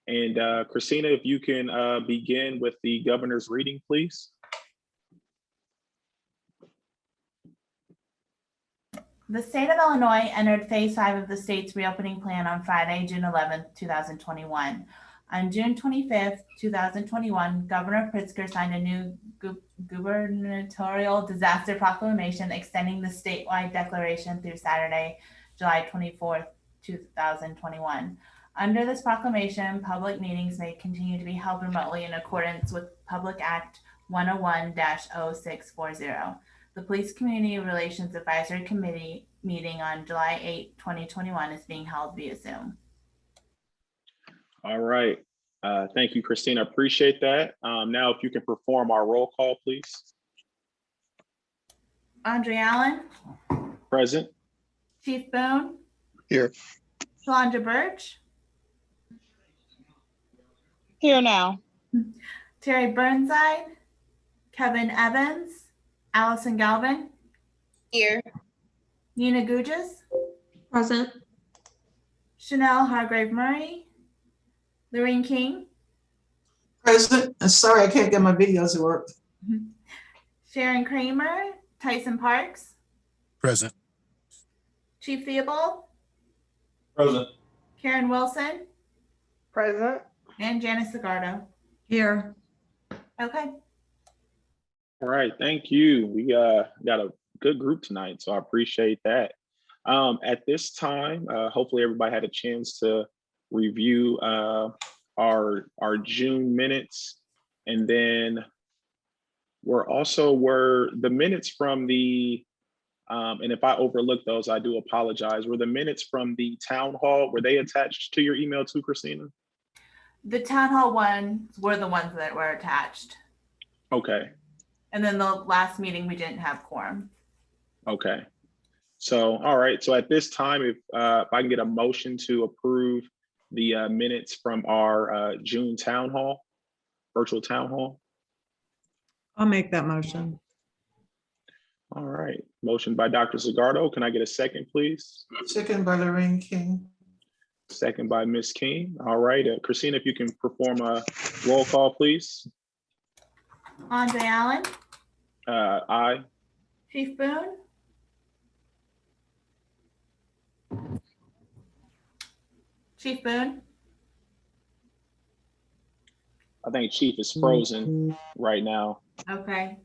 And Christina, if you can begin with the governor's reading, please. The state of Illinois entered phase 5 of the state's reopening plan on Friday, June 11th, 2021. On June 25th, 2021, Governor Pritzker signed a new gubernatorial disaster proclamation extending the statewide declaration through Saturday, July 24th, 2021. Under this proclamation, public meetings may continue to be held remotely in accordance with Public Act 101-0640. The Police Community Relations Advisory Committee meeting on July 8, 2021 is being held via Zoom. All right. Thank you, Christina. Appreciate that. Now, if you can perform our roll call, please. Andre Allen. Present. Chief Boone. Here. Shalondra Birch. Here now. Terry Burnside. Kevin Evans. Allison Galvin. Here. Nina Gugis. Present. Chanel Hargrave Murray. Lorraine King. Present. And sorry, I can't get my videos to work. Sharon Kramer. Tyson Parks. Present. Chief Theobald. Present. Karen Wilson. Present. And Janice Zagardo. Here. Okay. All right, thank you. We got a good group tonight, so I appreciate that. At this time, hopefully everybody had a chance to review our June minutes, and then were the minutes from the and if I overlooked those, I do apologize. Were the minutes from the town hall, were they attached to your email too, Christina? The town hall ones were the ones that were attached. Okay. And then the last meeting, we didn't have quorum. Okay. So, all right. So at this time, if I can get a motion to approve the minutes from our June town hall, virtual town hall. I'll make that motion. All right. Motion by Dr. Zagardo. Can I get a second, please? Second by Lorraine King. Second by Ms. King. All right. Christina, if you can perform a roll call, please. Andre Allen. Aye. Chief Boone. Chief Boone. I think Chief is frozen right now. Okay.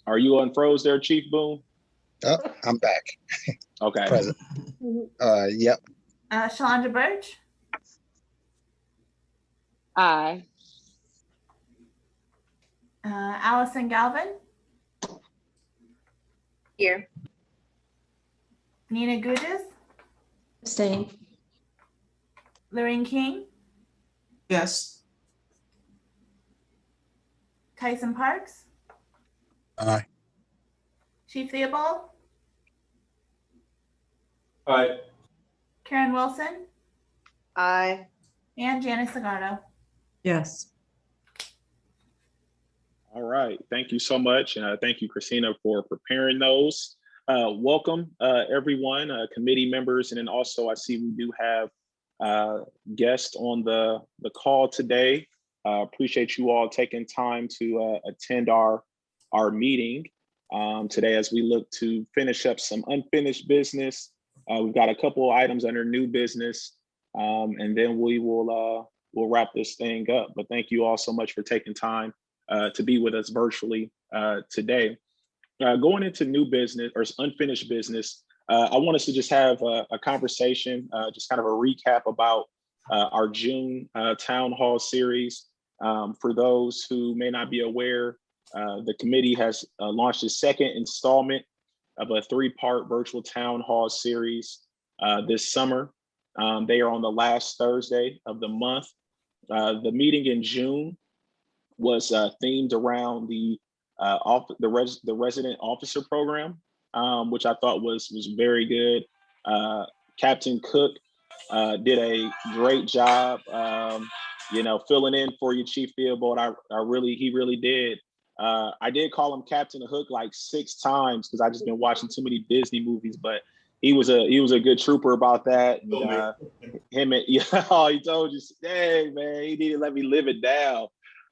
Are you unfroze there, Chief Boone? Oh, I'm back. Okay. Present. Yep. Shalondra Birch. Aye. Allison Galvin. Here. Nina Gugis. Abstain. Lorraine King. Yes. Tyson Parks. Aye. Chief Theobald. Aye. Karen Wilson. Aye. And Janice Zagardo. Yes. All right. Thank you so much. And thank you, Christina, for preparing those. Welcome, everyone, committee members. And then also I see we do have guests on the call today. Appreciate you all taking time to attend our meeting today as we look to finish up some unfinished business. We've got a couple of items under new business, and then we'll wrap this thing up. But thank you all so much for taking time to be with us virtually today. Going into new business or unfinished business, I want us to just have a conversation, just kind of a recap about our June town hall series. For those who may not be aware, the committee has launched a second installment of a 3-part virtual town hall series this summer. They are on the last Thursday of the month. The meeting in June was themed around the resident officer program, which I thought was very good. Captain Cook did a great job, filling in for you, Chief Theobald. He really did. I did call him Captain Hook like 6 times because I just been watching too many Disney movies, but he was a good trooper about that. And, him and oh, he told you, dang man, he didn't let me live it down.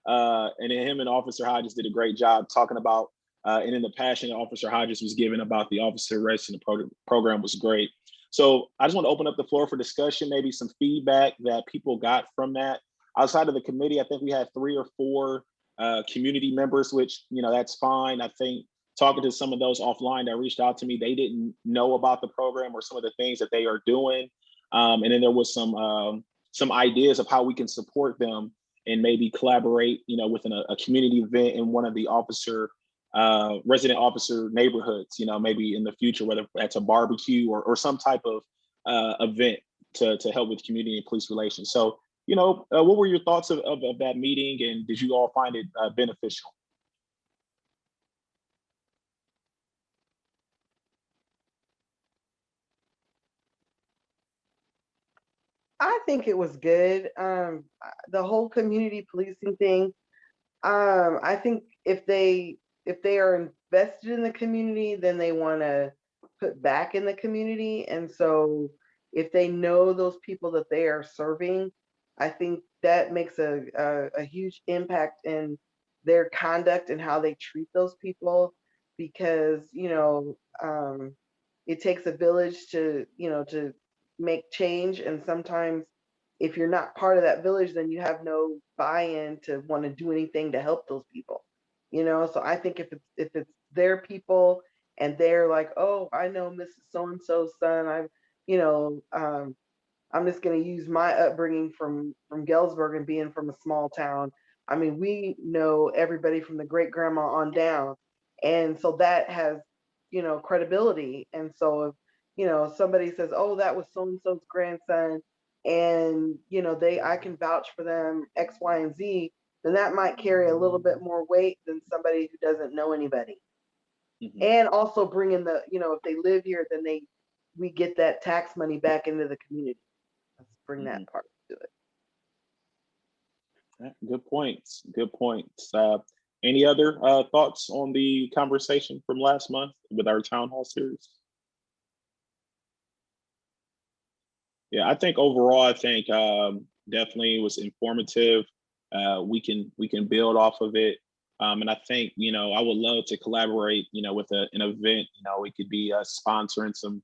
And then him and Officer Hodges did a great job talking about, and then the passion that Officer Hodges was given about the officer arrest and the program was great. So I just want to open up the floor for discussion, maybe some feedback that people got from that. Outside of the committee, I think we had 3 or 4 community members, which, that's fine. I think talking to some of those offline that reached out to me, they didn't know about the program or some of the things that they are doing. And then there was some ideas of how we can support them and maybe collaborate, within a community event in one of the resident officer neighborhoods, maybe in the future, whether that's a barbecue or some type of event to help with community and police relations. So, what were your thoughts of that meeting, and did you all find it beneficial? I think it was good. The whole community policing thing. I think if they are invested in the community, then they want to put back in the community. And so if they know those people that they are serving, I think that makes a huge impact in their conduct and how they treat those people, because, it takes a village to make change. And sometimes if you're not part of that village, then you have no buy-in to want to do anything to help those people. So I think if it's their people and they're like, oh, I know Mrs. So-and-so's son, I'm just going to use my upbringing from Galesburg and being from a small town. I mean, we know everybody from the great grandma on down. And so that has, credibility. And so if, somebody says, oh, that was so-and-so's grandson, and, I can vouch for them X, Y, and Z, then that might carry a little bit more weight than somebody who doesn't know anybody. Mm-hmm. And also bring in if they live here, then we get that tax money back into the community. Let's bring that part to it. Good points. Good points. Any other thoughts on the conversation from last month with our town hall series? Yeah, I think overall, definitely it was informative. We can build off of it. And I think, I would love to collaborate, with an event. It could be sponsoring some,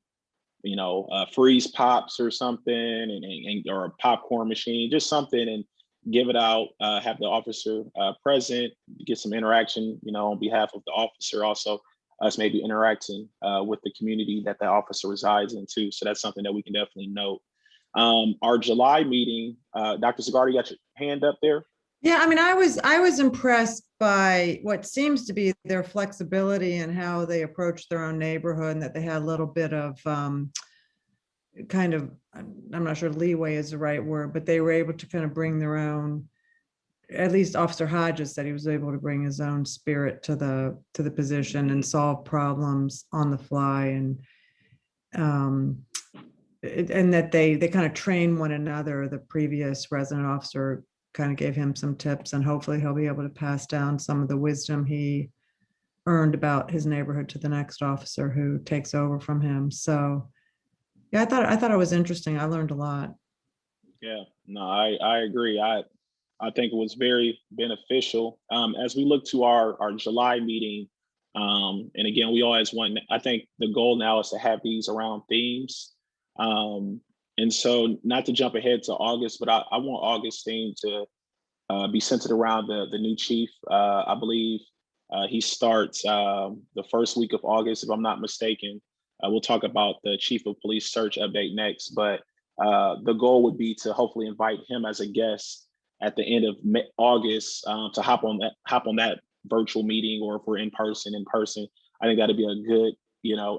freeze pops or something, and or a popcorn machine, just something, and give it out, have the officer present, get some interaction, on behalf of the officer, also us maybe interacting with the community that the officer resides in too. So that's something that we can definitely note. Our July meeting, Dr. Zagardi, you got your hand up there? Yeah, I mean, I was impressed by what seems to be their flexibility and how they approach their own neighborhood, and that they had a little bit of kind of, I'm not sure leeway is the right word, but they were able to kind of bring their own, at least Officer Hodges said he was able to bring his own spirit to the position and solve problems on the fly, and that they kind of train one another. The previous resident officer kind of gave him some tips, and hopefully he'll be able to pass down some of the wisdom he earned about his neighborhood to the next officer who takes over from him. So yeah, I thought it was interesting. I learned a lot. Yeah, no, I agree. I think it was very beneficial. As we look to our July meeting, and again, we always want, I think the goal now is to have these around themes. And so, not to jump ahead to August, but I want August theme to be centered around the new chief. I believe he starts the first week of August, if I'm not mistaken. We'll talk about the chief of police search update next, but the goal would be to hopefully invite him as a guest at the end of August to hop on that virtual meeting, or if we're in person. I think that'd be a good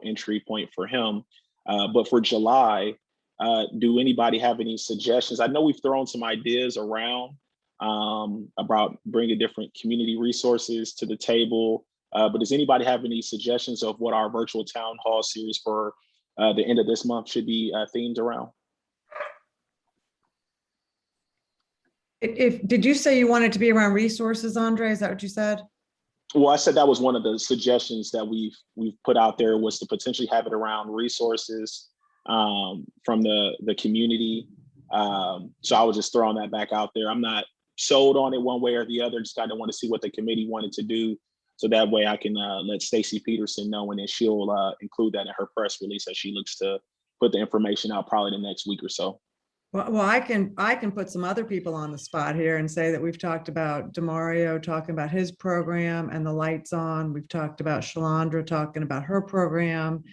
entry point for him. But for July, do anybody have any suggestions? I know we've thrown some ideas around about bringing different community resources to the table, but does anybody have any suggestions of what our virtual town hall series for the end of this month should be themed around? Did you say you wanted to be around resources, Andre? Is that what you said? Well, I said that was one of the suggestions that we've put out there, was to potentially have it around resources from the community. So I was just throwing that back out there. I'm not sold on it one way or the other. Just kind of want to see what the committee wanted to do, so that way I can let Stacey Peterson know, and then she'll include that in her press release as she looks to put the information out probably the next week or so. Well, I can put some other people on the spot here and say that we've talked about DeMario talking about his program and the lights on. We've talked about Shalandra talking about her program.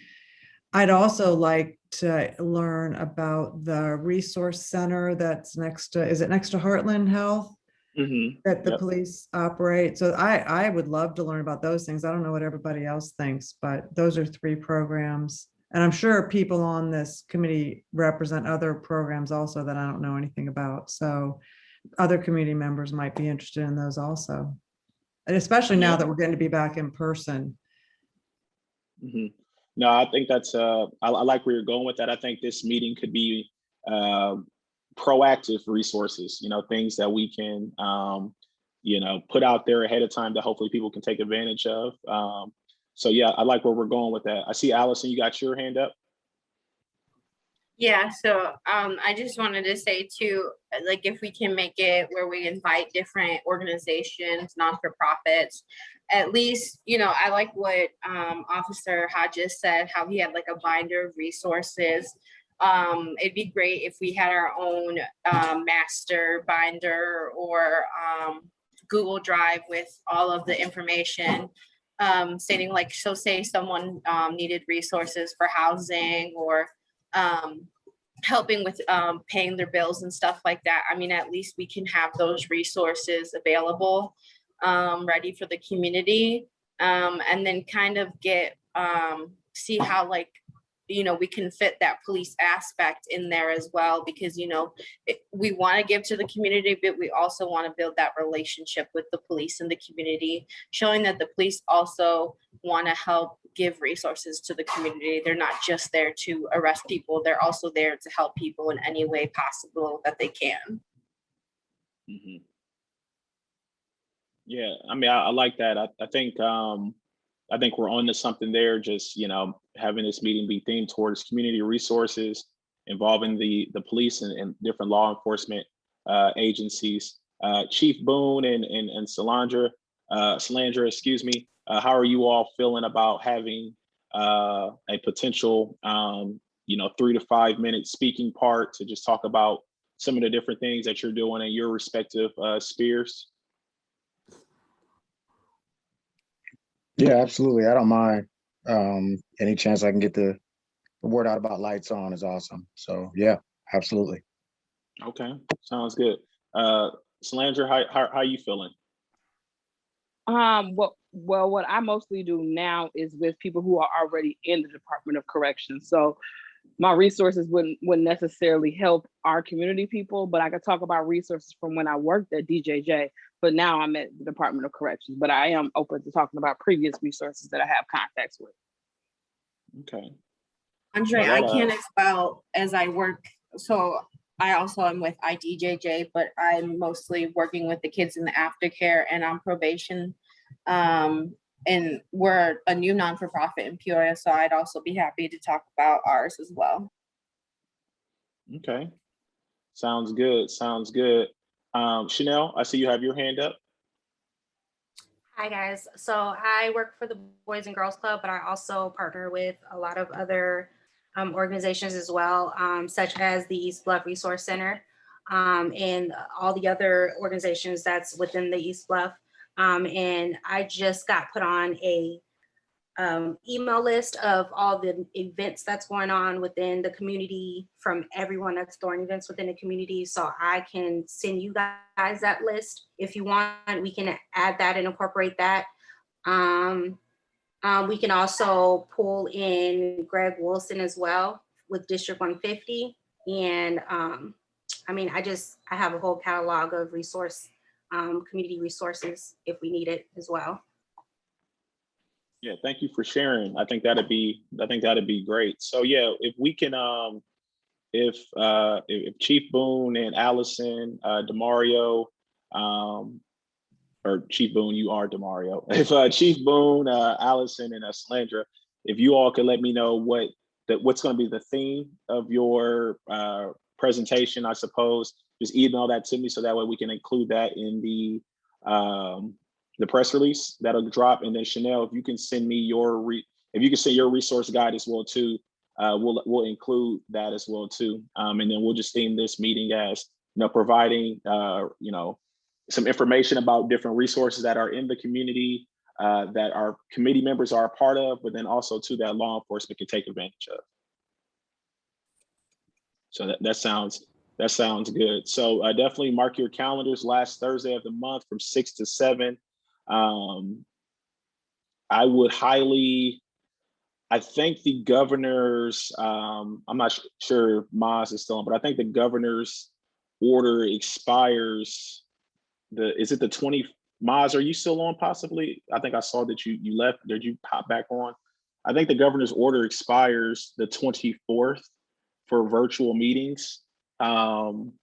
I'd also like to learn about the resource center that's next to, is it next to Heartland Health? That the Yep. police operate. So I would love to learn about those things. I don't know what everybody else thinks, but those are 3 programs. And I'm sure people on this committee represent other programs also that I don't know anything about. So other community members might be interested in those also. And especially now Yeah. that we're going to be back in person. No, I think that's I like where you're going with that. I think this meeting could be proactive resources, things that we can put out there ahead of time that hopefully people can take advantage of. So yeah, I like where we're going with that. I see Allison, you got your hand up. Yeah, so I just wanted to say too, like, if we can make it where we invite different organizations, non-for-profits, at least, I like what Officer Hodges said, how he had like a binder of resources. It'd be great if we had our own master binder or Google Drive with all of the information, stating like, so say someone needed resources for housing or helping with paying their bills and stuff like that. I mean, at least we can have those resources available, ready for the community, and then kind of get see how like, we can fit that police aspect in there as well, because we want to give to the community, but we also want to build that relationship with the police and the community, showing that the police also want to help give resources to the community. They're not just there to arrest people, they're also there to help people in any way possible that they can. Yeah, I mean, I like that. I think we're on to something there. Just having this meeting be themed towards community resources, involving the police and different law enforcement agencies. Chief Boone and Salandra, excuse me. How are you all feeling about having a potential 3 to 5 minute speaking part to just talk about some of the different things that you're doing in your respective spheres? Yeah, absolutely. I don't mind. Any chance I can get the word out about lights on is awesome. So yeah, absolutely. Okay, sounds good. Salandra, how are you feeling? Well, what I mostly do now is with people who are already in the Department of Corrections. So my resources wouldn't necessarily help our community people, but I could talk about resources from when I worked at DJJ, but now I'm at the Department of Corrections, but I am open to talking about previous resources that I have contacts with. Okay. Andre, I can expel as I work. So I also am with IDJJ, but I'm mostly working with the kids in the aftercare and on probation. And we're a new non-for-profit in Peoria, so I'd also be happy to talk about ours as well. Okay. Sounds good. Sounds good. Chanel, I see you have your hand up. Hi guys. So I work for the Boys and Girls Club, but I also partner with a lot of other organizations as well, such as the East Bluff Resource Center and all the other organizations that's within the East Bluff. And I just got put on a email list of all the events that's going on within the community from everyone that's throwing events within the community. So I can send you guys that list. If you want, we can add that and incorporate that. We can also pull in Greg Wilson as well with District 150. And I mean, I have a whole catalog of community resources if we need it as well. Yeah, thank you for sharing. I think that'd be great. So yeah, if we can, if Chief Boone and Allison, DeMario, or Chief Boone, you are Demario. If Chief Boone, Allison, and Slandra, if you all could let me know what's going to be the theme of your presentation, I suppose, just email that to me so that way we can include that in the press release that'll drop. And then Chanel, if you can send me your resource guide as well too, we'll include that as well too. And then we'll just theme this meeting as, providing, some information about different resources that are in the community that our committee members are a part of, but then also too that law enforcement can take advantage of. So that sounds good. So definitely mark your calendars, last Thursday of the month from 6 to 7. I think the governor's, I'm not sure if Maz is still on, but I think the governor's order expires, is it the 20th? Maz, are you still on possibly? I think I saw that you left. Did you pop back on? I think the governor's order expires the 24th for virtual meetings. If I'm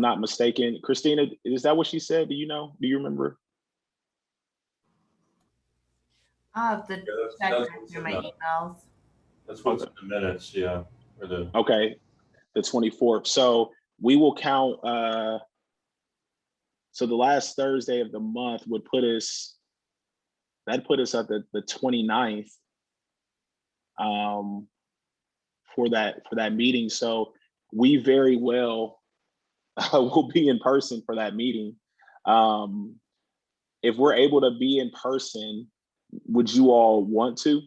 not mistaken. Christina, is that what she said? Do you remember? I'll have to check through my emails. That's what's in the minutes, yeah. Okay, the 24th. So we will count, so the last Thursday of the month would put us at the 29th for that meeting. So we very well will be in person for that meeting. If we're able to be in person, would you all want to?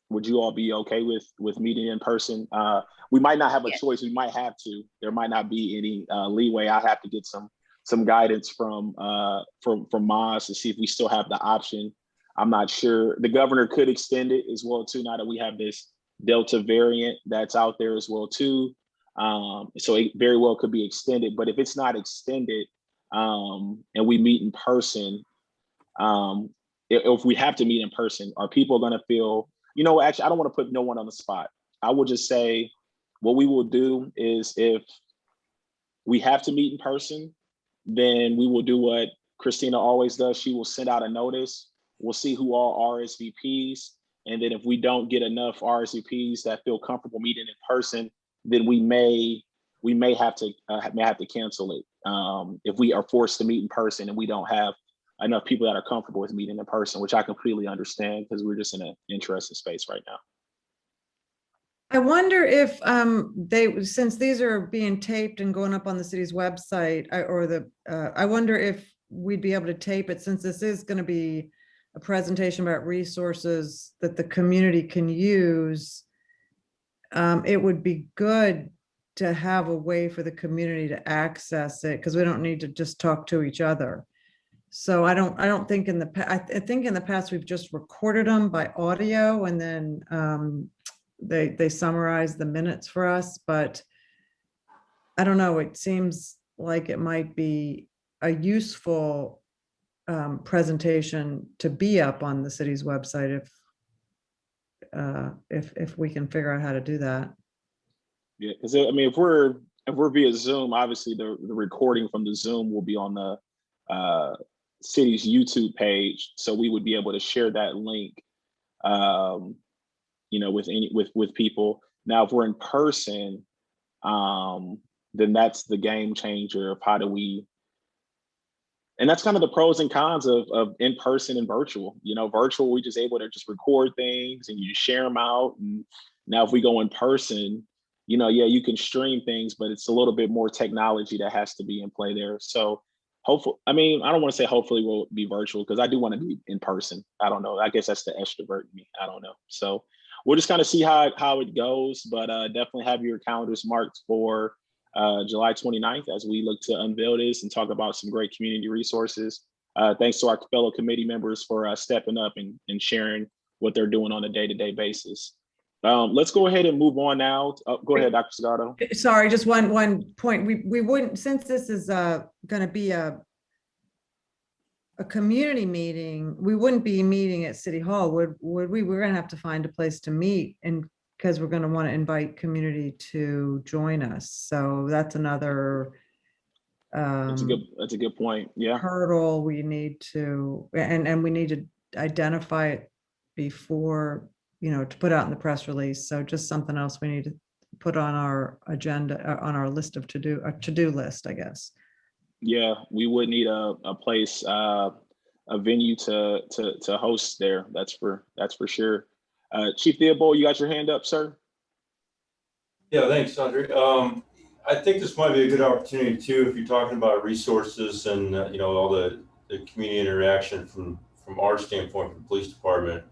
Would you all be okay with meeting in person? We might not have a choice. We might have to. There might not be any leeway. I have to get some guidance from Maz to see if we still have the option. I'm not sure. The governor could extend it as well too, now that we have this Delta variant that's out there as well too. So it very well could be extended. But if it's not extended and we meet in person, if we have to meet in person, are people going to feel, actually, I don't want to put no one on the spot. I will just say what we will do is if we have to meet in person, then we will do what Christina always does. She will send out a notice. We'll see who all RSVPs. And then if we don't get enough RSVPs that feel comfortable meeting in person, then we may have to cancel it. If we are forced to meet in person and we don't have enough people that are comfortable with meeting in person, which I completely understand because we're just in an interesting space right now. I wonder if since these are being taped and going up on the city's website, I wonder if we'd be able to tape it, since this is going to be a presentation about resources that the community can use. It would be good to have a way for the community to access it, because we don't need to just talk to each other. So I don't think I think in the past we've just recorded them by audio and then they summarize the minutes for us, but I don't know, it seems like it might be a useful presentation to be up on the city's website if we can figure out how to do that. Yeah, because I mean, if we're via Zoom, obviously the recording from the Zoom will be on the city's YouTube page, so we would be able to share that link, with people. Now, if we're in person, then that's the game changer of how do we. And that's kind of the pros and cons of in person and virtual. Virtual, we just able to just record things and you share them out. And now, if we go in person, you can stream things, but it's a little bit more technology that has to be in play there. So hopefully, I don't want to say hopefully we'll be virtual, because I do want to be in person. I don't know. I guess that's the extrovert in me. I don't know. So we'll just kind of see how it goes, but definitely have your calendars marked for July 29th as we look to unveil this and talk about some great community resources. Thanks to our fellow committee members for stepping up and sharing what they're doing on a day-to-day basis. Let's go ahead and move on now. Go ahead, Dr. Segato. Sorry, just one point. We wouldn't, since this is going to be a community meeting, we wouldn't be meeting at City Hall, would we? We're going to have to find a place to meet, and because we're going to want to invite community to join us. So that's another That's a good point. Yeah. hurdle we need to, and we need to identify it before, to put out in the press release. So just something else we need to put on our agenda, on our list of a to-do list, I guess. Yeah, we would need a place, a venue to host there. That's for sure. Chief Theobald, you got your hand up, sir? Yeah, thanks, Andre. I think this might be a good opportunity too, if you're talking about resources and, all the community interaction from our standpoint, from the police department.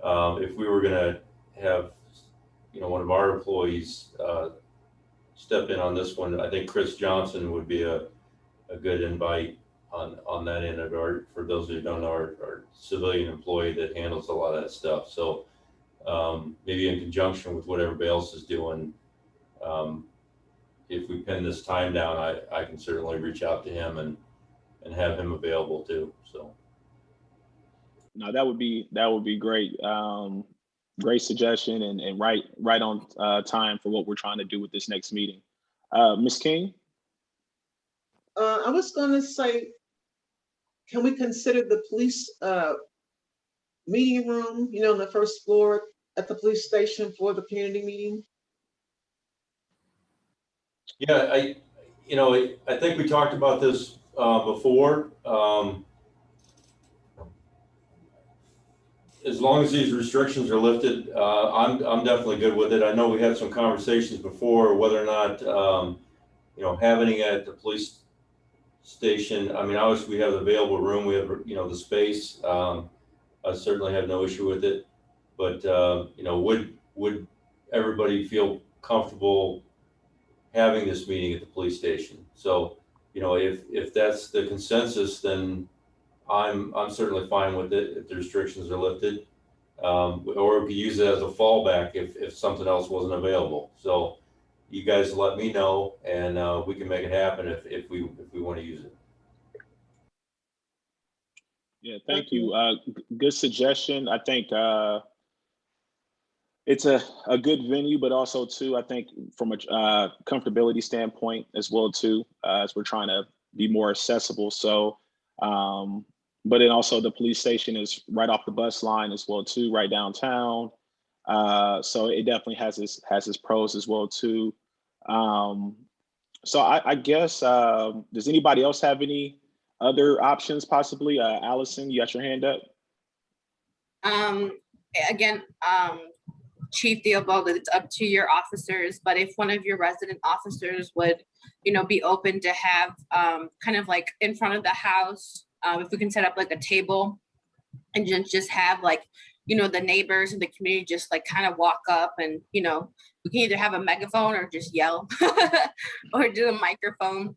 If we were gonna have, one of our employees, step in on this one, I think Chris Johnson would be a good invite on that end of our, for those who don't know, our civilian employee that handles a lot of that stuff. So maybe in conjunction with what everybody else is doing, if we pin this time down, I can certainly reach out to him and have him available too. So. No, that would be great. Great suggestion and right on time for what we're trying to do with this next meeting. Ms. King? I was gonna say, can we consider the police meeting room, on the first floor at the police station for the community meeting? Yeah, I think we talked about this before. As long as these restrictions are lifted, I'm definitely good with it. I know we had some conversations before whether or not, having it at the police station. I mean, obviously we have the available room, we have, the space. I certainly have no issue with it, but would everybody feel comfortable having this meeting at the police station? So, if that's the consensus, then I'm certainly fine with it if the restrictions are lifted, or we could use it as a fallback if something else wasn't available. So you guys let me know, and we can make it happen if we want to use it. Yeah, thank you. Good suggestion. I think it's a good venue, but also too, I think from a comfortability standpoint as well too, as we're trying to be more accessible. So, but then also the police station is right off the bus line as well too, right downtown. So it definitely has its pros as well too. So I guess, does anybody else have any other options possibly? Allison, you got your hand up? Again, Chief Theobald, it's up to your officers, but if one of your resident officers would, be open to have kind of like in front of the house, if we can set up like a table and just have like, the neighbors and the community just like kind of walk up and, we can either have a megaphone or just yell or do a microphone,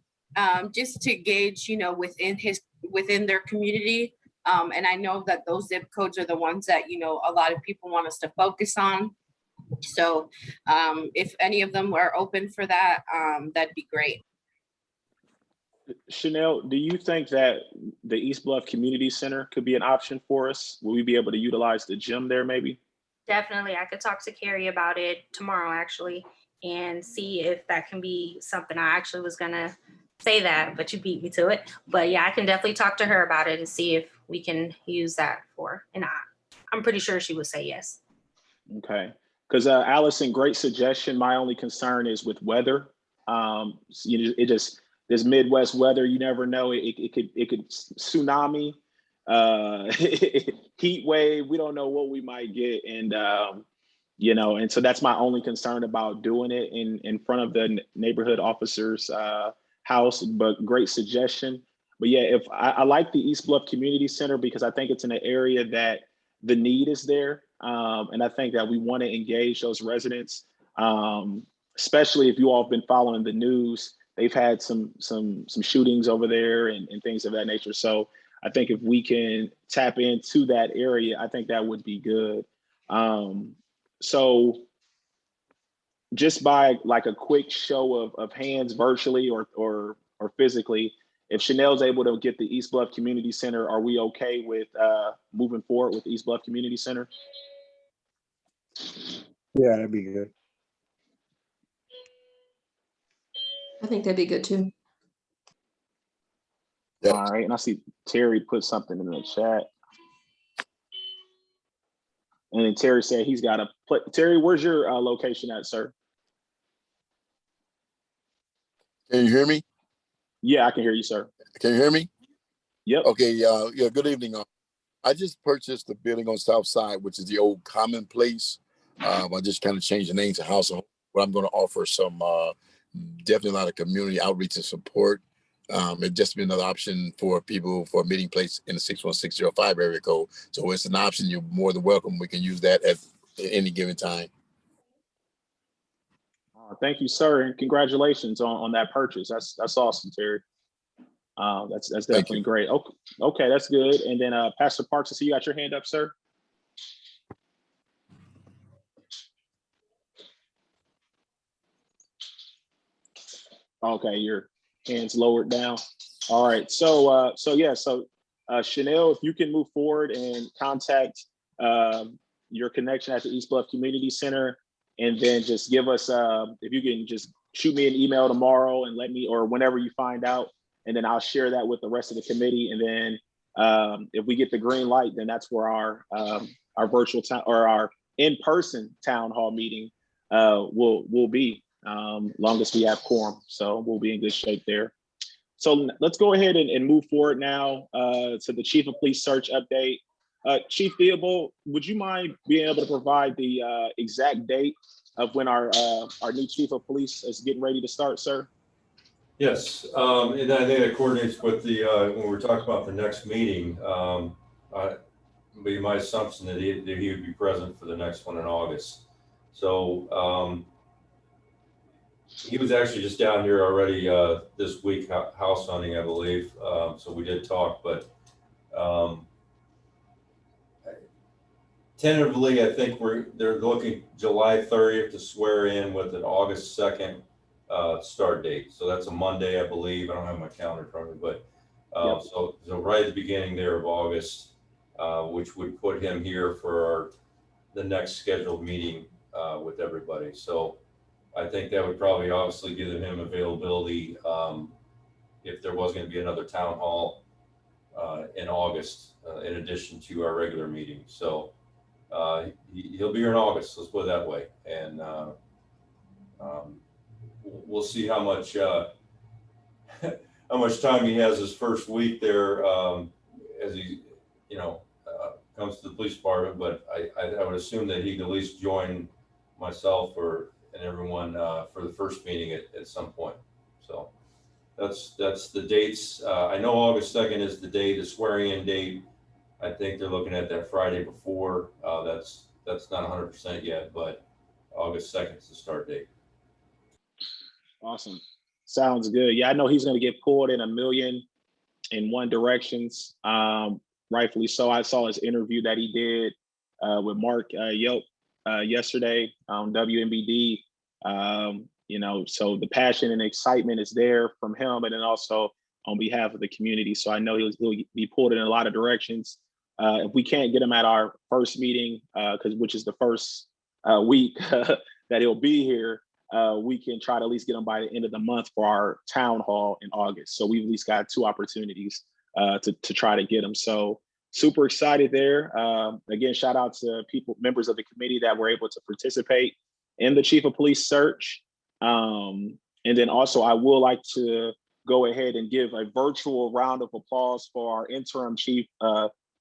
just to gauge, within their community. And I know that those zip codes are the ones that, a lot of people want us to focus on. So if any of them were open for that, that'd be great. Chanel, do you think that the East Bluff Community Center could be an option for us? Will we be able to utilize the gym there maybe? Definitely. I could talk to Carrie about it tomorrow actually and see if that can be something. I actually was gonna say that, but you beat me to it. But yeah, I can definitely talk to her about it and see if we can use that for, and I'm pretty sure she would say yes. Okay, because Allison, great suggestion. My only concern is with weather. This Midwest weather, you never know. It could tsunami, heat wave. We don't know what we might get, and and so that's my only concern about doing it in front of the neighborhood officer's house. But great suggestion. But yeah, if I like the East Bluff Community Center because I think it's in an area that the need is there, and I think that we want to engage those residents, especially if you all have been following the news. They've had some shootings over there and things of that nature. So I think if we can tap into that area, I think that would be good. So just by like a quick show of hands virtually or physically, if Chanel's able to get the East Bluff Community Center, are we okay with moving forward with East Bluff Community Center? Yeah, that'd be good. I think that'd be good too. Yeah. All right, and I see Terry put something in the chat. And then Terry said he's got a Terry, where's your location at, sir? Can you hear me? Yeah, I can hear you, sir. Can you hear me? Yep. Okay. Yeah. Good evening. I just purchased the building on South Side, which is the old Common Place. I just kind of changed the name to House of Home, but I'm going to offer some definitely a lot of community outreach and support. It just be another option for people for a meeting place in the 61605 area code. So it's an option. You're more than welcome. We can use that at any given time. Thank you, sir, and congratulations on that purchase. That's awesome, Terry. That's definitely great. Okay, that's good. And then Pastor Parks, I see you got your hand up, sir. Okay, your hand's lowered down. All right. So Chanel, if you can move forward and contact your connection at the East Bluff Community Center, and then just give us if you can just shoot me an email tomorrow and let me, or whenever you find out, and then I'll share that with the rest of the committee. And then if we get the green light, then that's where our virtual town or our in-person town hall meeting will be, long as we have quorum. So we'll be in good shape there. So let's go ahead and move forward now to the Chief of Police search update. Chief Theobald, would you mind being able to provide the exact date of when our new Chief of Police is getting ready to start, sir? Yes, and I think it coordinates with the when we're talking about the next meeting. Be my assumption that he would be present for the next one in August. So he was actually just down here already this week, house hunting, I believe. So we did talk, but tentatively, I think they're looking July 30th to swear in with an August 2nd start date. So that's a Monday, I believe. I don't have my calendar in front of me, but Yep. so right at the beginning there of August, which would put him here for the next scheduled meeting with everybody. So I think that would probably obviously give him availability if there was going to be another town hall in August, in addition to our regular meeting. So he'll be here in August, let's put it that way. And we'll see how much how much time he has his first week there as he, comes to the police department. But I would assume that he'd at least join myself and everyone for the first meeting at some point. So that's the dates. I know August 2nd is the day, the swearing in date. I think they're looking at that Friday before. That's not 100% yet, but August 2nd is the start date. Awesome. Sounds good. Yeah, I know he's going to get pulled in a million and one directions. Rightfully so. I saw his interview that he did with Mark Yelp yesterday on WMBD. So the passion and excitement is there from him, and then also on behalf of the community. So I know he'll be pulled in a lot of directions. If we can't get him at our first meeting, which is the first week that he'll be here, we can try to at least get him by the end of the month for our town hall in August. So we've at least got 2 opportunities to try to get him. So super excited there. Again, shout out to members of the committee that were able to participate in the Chief of Police search. And then also I would like to go ahead and give a virtual round of applause for our interim chief,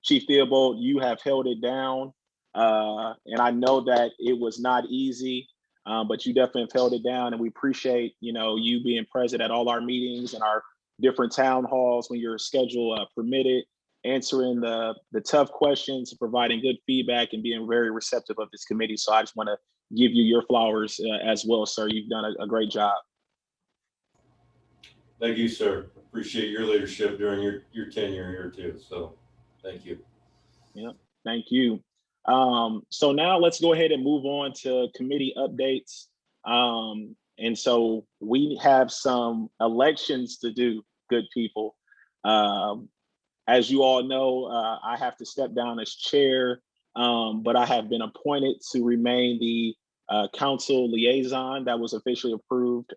Chief Theobald. You have held it down. And I know that it was not easy. But you definitely have held it down, and we appreciate, you being present at all our meetings and our different town halls when your schedule permitted, answering the tough questions, providing good feedback, and being very receptive of this committee. So I just want to give you your flowers as well, sir. You've done a great job. Thank you, sir. Appreciate your leadership during your tenure here too. So thank you. Yeah, thank you. So now let's go ahead and move on to committee updates. And so we have some elections to do, good people. As you all know, I have to step down as chair, but I have been appointed to remain the council liaison that was officially approved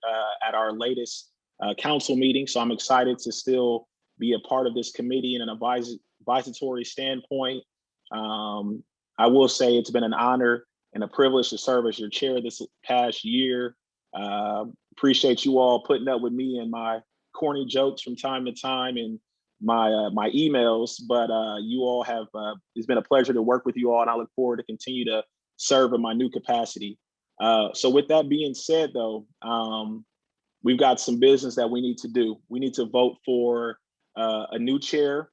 at our latest council meeting. So I'm excited to still be a part of this committee in an advisory standpoint. I will say it's been an honor and a privilege to serve as your chair this past year. Appreciate you all putting up with me and my corny jokes from time to time and my emails, but you all have, it's been a pleasure to work with you all, and I look forward to continue to serve in my new capacity. So with that being said, though, we've got some business that we need to do. We need to vote for a new chair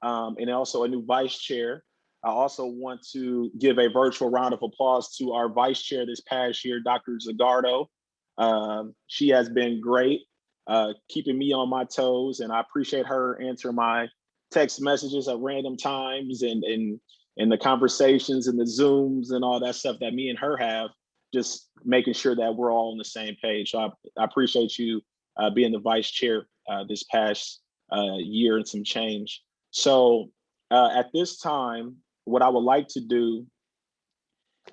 and also a new vice chair. I also want to give a virtual round of applause to our vice chair this past year, Dr. Zagardo. She has been great, keeping me on my toes, and I appreciate her answering my text messages at random times and the conversations and the Zooms and all that stuff that me and her have, just making sure that we're all on the same page. So I appreciate you being the vice chair this past year and some change. So at this time, what I would like to do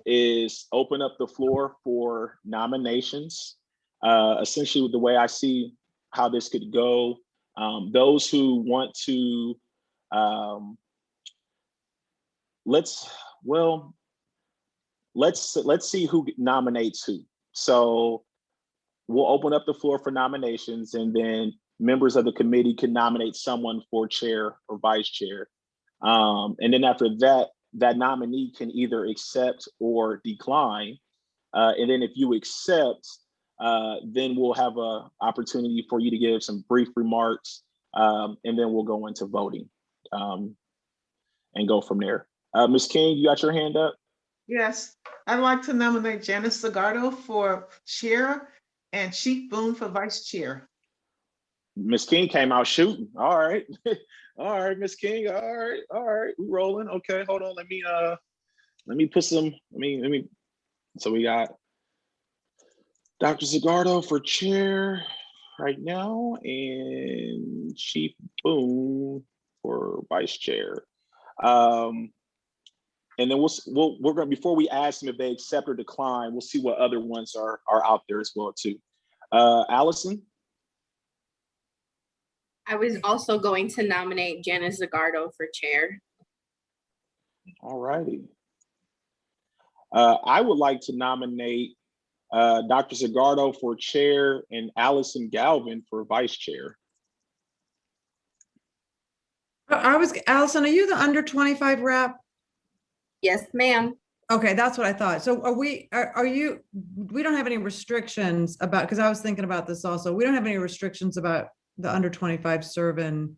is open up the floor for nominations. Essentially, the way I see how this could go, those who want to, let's see who nominates who. So we'll open up the floor for nominations, and then members of the committee can nominate someone for chair or vice chair. And then after that, that nominee can either accept or decline. And then if you accept, then we'll have an opportunity for you to give some brief remarks, and then we'll go into voting and go from there. Ms. King, you got your hand up? Yes, I'd like to nominate Janice Zagardo for chair and Chief Boone for vice chair. Ms. King came out shooting. All right. All right, Ms. King. All right. We rolling. Okay, hold on. Let me put some, so we got Dr. Zagardo for chair right now and Chief Boone for vice chair. And then we're going to, before we ask them if they accept or decline, we'll see what other ones are out there as well too. Allison? I was also going to nominate Janice Zagardo for chair. All righty. I would like to nominate Dr. Zagardo for chair and Allison Galvin for vice chair. Allison, are you the under 25 rep? Yes, ma'am. Okay, that's what I thought. So we don't have any restrictions about, because I was thinking about this also. We don't have any restrictions about the under 25 serving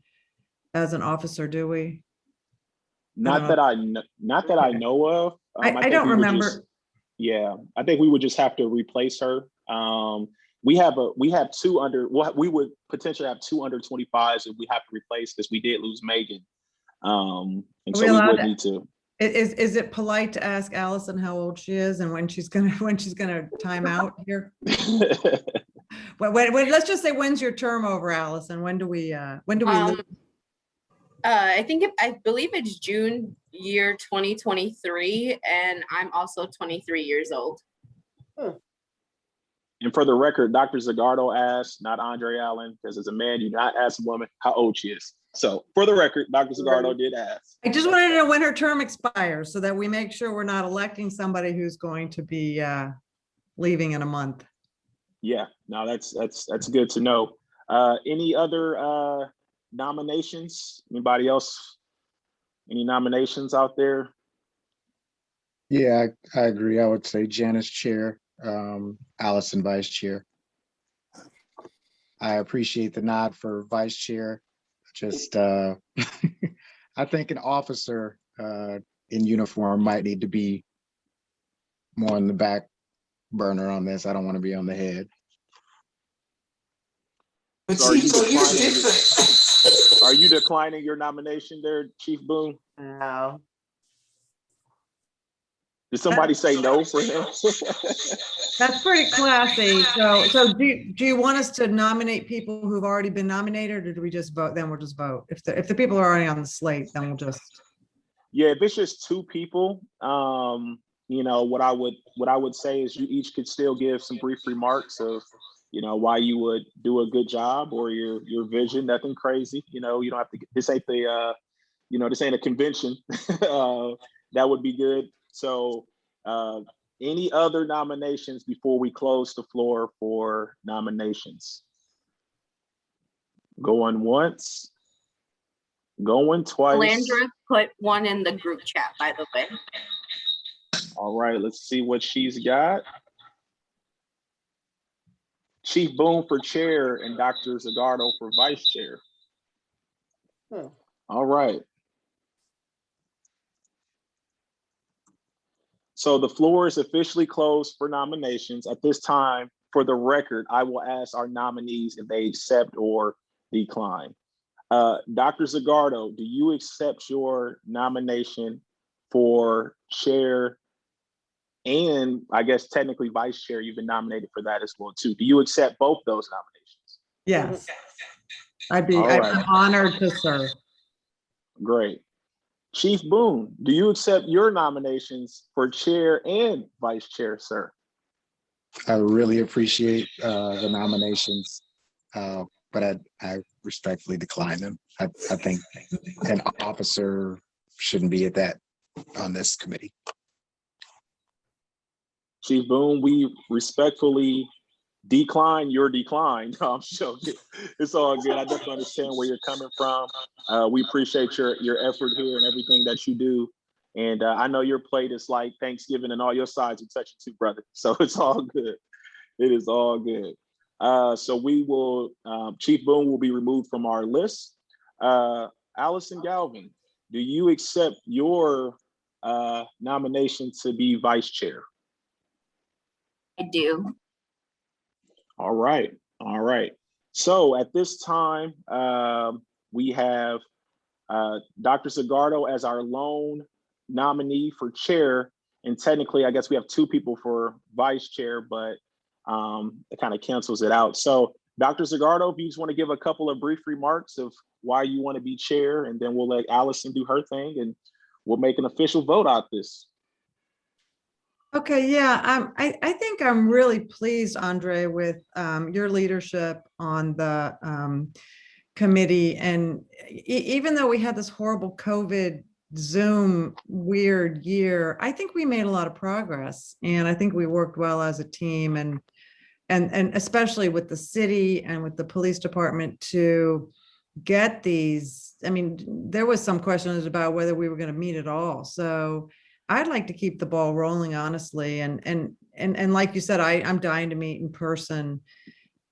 as an officer, do we? Not that I know of. I don't remember. I think we would just have to replace her. We have two under, well, we would potentially have two under 25s if we have to replace this. We did lose Megan. And so we would need to. Is it polite to ask Allison how old she is and when she's gonna time out here? Let's just say, when's your term over, Allison? When do we leave? I believe it's June year 2023, and I'm also 23 years old. And for the record, Dr. Zagardo asked, not Andre Allen, because as a man, you do not ask a woman how old she is. So for the record, Dr. Zagardo did ask. I just wanted to know when her term expires so that we make sure we're not electing somebody who's going to be leaving in a month. Yeah, no, that's good to know. Any other nominations? Anybody else? Any nominations out there? Yeah, I agree. I would say Janice chair, Allison vice chair. I appreciate the nod for vice chair. Just, I think an officer in uniform might need to be more on the back burner on this. I don't want to be on the head. But so different. Are you declining your nomination there, Chief Boone? No. Did somebody say no for him? That's pretty classy. So do you want us to nominate people who've already been nominated, or do we just vote? Then we'll just vote. If the people are already on the slate, then we'll just. Yeah, if it's just two people, what I would say is you each could still give some brief remarks of why you would do a good job or your vision, nothing crazy. You don't have to, this ain't the, this ain't a convention. That would be good. So any other nominations before we close the floor for nominations? Going once, going twice. Landra put one in the group chat, by the way. All right, let's see what she's got. Chief Boone for chair and Dr. Zagardo for vice chair. All right. So the floor is officially closed for nominations. At this time, for the record, I will ask our nominees if they accept or decline. Dr. Zagardo, do you accept your nomination for chair and I guess technically vice chair? You've been nominated for that as well too. Do you accept both those nominations? Yes. All right. I'm honored to serve. Great. Chief Boone, do you accept your nominations for chair and vice chair, sir? I really appreciate the nominations, but I respectfully decline them. I think an officer shouldn't be at that on this committee. Chief Boone, we respectfully decline your decline. No, I'm sure it's all good. I definitely understand where you're coming from. We appreciate your effort here and everything that you do. And I know your plate is like Thanksgiving and all your sides are touching too, brother. So it's all good. It is all good. So we will, Chief Boone will be removed from our list. Allison Galvin, do you accept your nomination to be vice chair? I do. All right. All right. So at this time, we have Dr. Zagardo as our lone nominee for chair. And technically, I guess we have two people for vice chair, but it kind of cancels it out. So Dr. Zagardo, if you just want to give a couple of brief remarks of why you want to be chair, and then we'll let Allison do her thing and we'll make an official vote out this. Okay, yeah, I think I'm really pleased, Andre, with your leadership on the committee. And even though we had this horrible COVID Zoom weird year, I think we made a lot of progress. And I think we worked well as a team, and especially with the city and with the police department to get these. I mean, there was some questions about whether we were going to meet at all. So I'd like to keep the ball rolling, honestly. And like you said, I'm dying to meet in person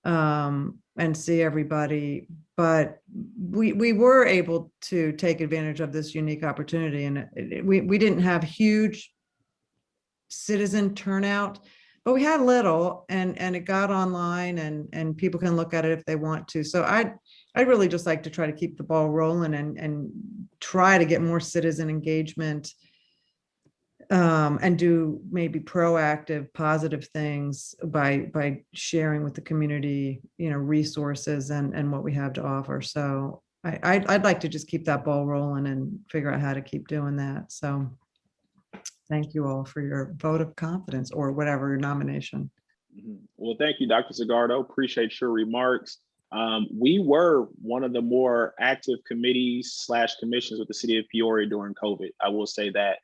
and see everybody. But we were able to take advantage of this unique opportunity. And we didn't have huge citizen turnout, but we had little, and it got online, and people can look at it if they want to. So I'd really just like to try to keep the ball rolling and try to get more citizen engagement. And do maybe proactive, positive things by sharing with the community, resources and what we have to offer. So I'd like to just keep that ball rolling and figure out how to keep doing that. So thank you all for your vote of confidence, or whatever your nomination. Well, thank you, Dr. Zagardo. Appreciate your remarks. We were one of the more active committees / commissions with the city of Peoria during COVID. I will say that.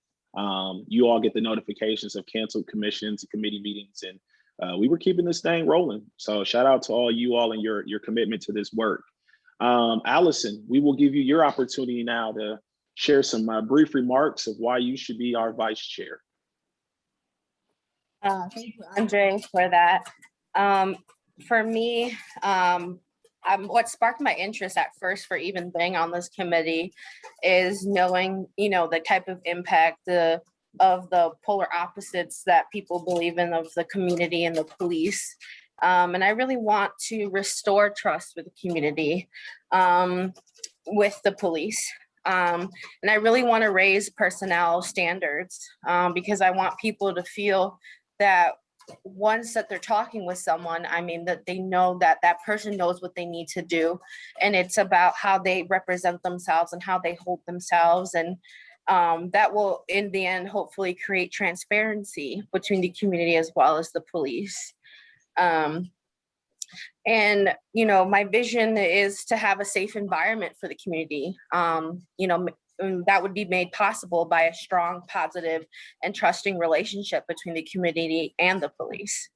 You all get the notifications of canceled commissions and committee meetings, and we were keeping this thing rolling. So shout out to all you all and your commitment to this work. Allison, we will give you your opportunity now to share some brief remarks of why you should be our vice chair. Thank you, Andre, for that. For me, what sparked my interest at first for even being on this committee is knowing, the type of impact of the polar opposites that people believe in, of the community and the police. And I really want to restore trust with the community, with the police. And I really want to raise personnel standards, because I want people to feel that once that they're talking with someone, that they know that that person knows what they need to do. And it's about how they represent themselves and how they hold themselves. And that will, in the end, hopefully create transparency between the community as well as the police. And, my vision is to have a safe environment for the community. That would be made possible by a strong, positive, and trusting relationship between the community and the police.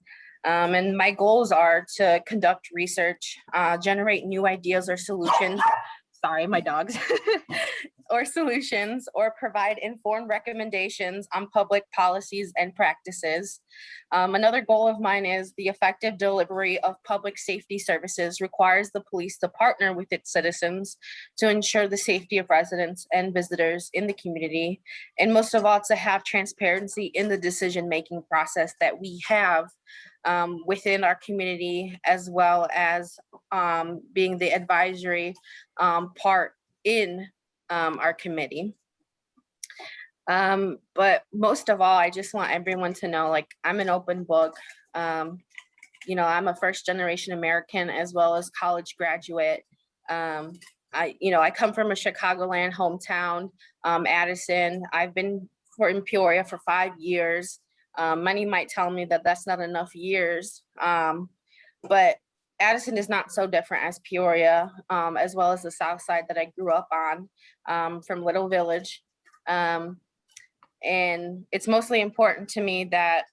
And my goals are to conduct research, generate new ideas or solutions. Sorry, my dogs. Or solutions, or provide informed recommendations on public policies and practices. Another goal of mine is the effective delivery of public safety services requires the police to partner with its citizens to ensure the safety of residents and visitors in the community. And most of all, to have transparency in the decision-making process that we have within our community, as well as being the advisory part in our committee. But most of all, I just want everyone to know, like, I'm an open book. I'm a first generation American as well as college graduate. I come from a Chicagoland hometown, Addison. I've been in Peoria for 5 years. Many might tell me that that's not enough years, but Addison is not so different as Peoria, as well as the South Side that I grew up on, from Little Village. And it's mostly important to me that,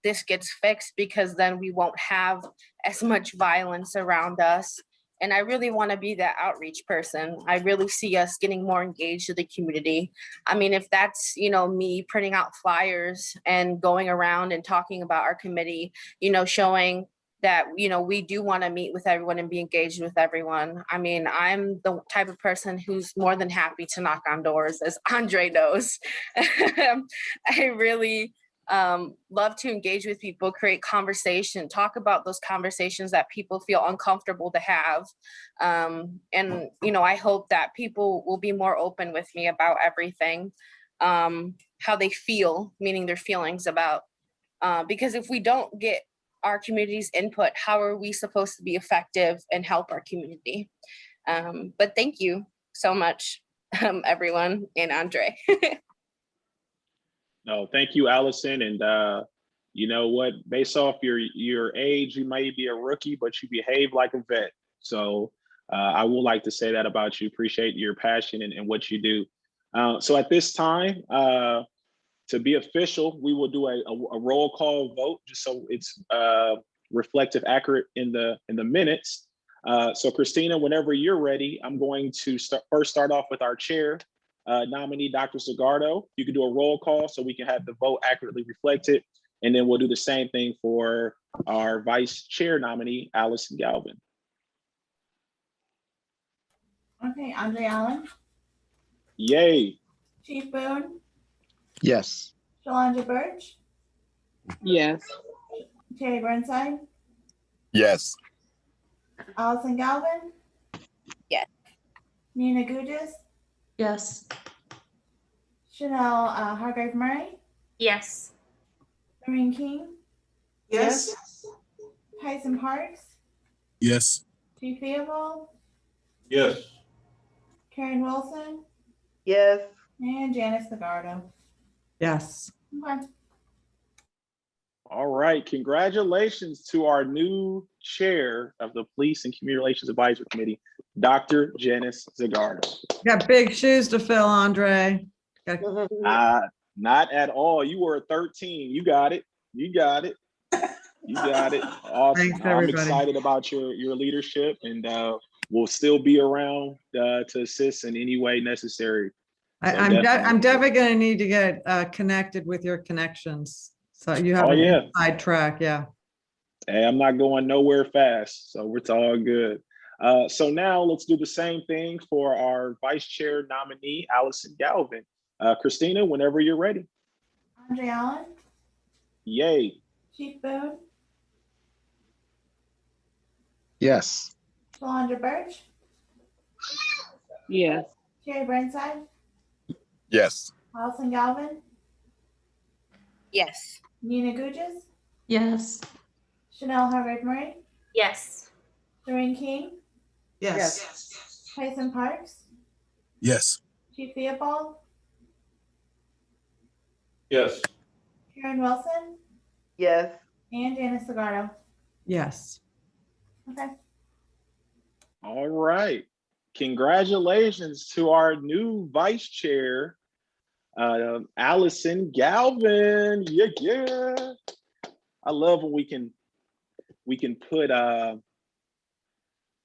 this gets fixed, because then we won't have as much violence around us. And I really want to be that outreach person. I really see us getting more engaged with the community. I mean, if that's, me printing out flyers and going around and talking about our committee, showing that, we do want to meet with everyone and be engaged with everyone. I mean, I'm the type of person who's more than happy to knock on doors, as Andre knows. I really love to engage with people, create conversation, talk about those conversations that people feel uncomfortable to have. And, I hope that people will be more open with me about everything, how they feel, meaning their feelings about, because if we don't get our community's input, how are we supposed to be effective and help our community? But thank you so much, everyone, and Andre. No, thank you, Allison. And you know what? Based off your age, you might be a rookie, but you behave like a vet. So I would like to say that about you. Appreciate your passion and what you do. So at this time, to be official, we will do a roll call vote, just so it's reflective, accurate in the minutes. So Christina, whenever you're ready, I'm going to start off with our chair nominee, Dr. Zagardo. You can do a roll call so we can have the vote accurately reflected. And then we'll do the same thing for our vice chair nominee, Allison Galvin. Okay, Andre Allen, Yay. Chief Boone, Yes. Shalonda Birch, Yes. Terry Burnside, Yes. Allison Galvin. Yes. Nina Gugis, Yes. Chanel Hargrave Murray, Yes. Maureen King, Yes. Tyson Parks, Yes. Chief Theobald, Yes. Karen Wilson, Yes. and Janice Zagardo. Yes. Okay. All right, congratulations to our new chair of the Police and Community Relations Advisory Committee, Dr. Janice Zagardo. Got big shoes to fill, Andre. Not at all. You were 13. You got it. You got it. You got it. Awesome. Thanks, I'm everybody. excited about your leadership, and we'll still be around to assist in any way necessary. So I'm definitely. definitely going to need to get connected with your connections. So you have Oh, an yeah. inside track. Yeah. Hey, I'm not going nowhere fast, so it's all good. So now let's do the same thing for our vice chair nominee, Allison Galvin. Christina, whenever you're ready. Andre Allen, Yay. Chief Boone, Yes. Shalonda Birch, Yes. Terry Burnside, Yes. Allison Galvin, Yes. Nina Gugis, Yes. Chanel Hargrave Murray, Yes. Doreen King, Yes. Tyson Parks, Yes. Chief Theobald, Yes. Karen Wilson, Yes. and Janice Zagardo. Yes. Okay. All right. Congratulations to our new vice chair, Allison Galvin. Yeah, yeah. I love when we can put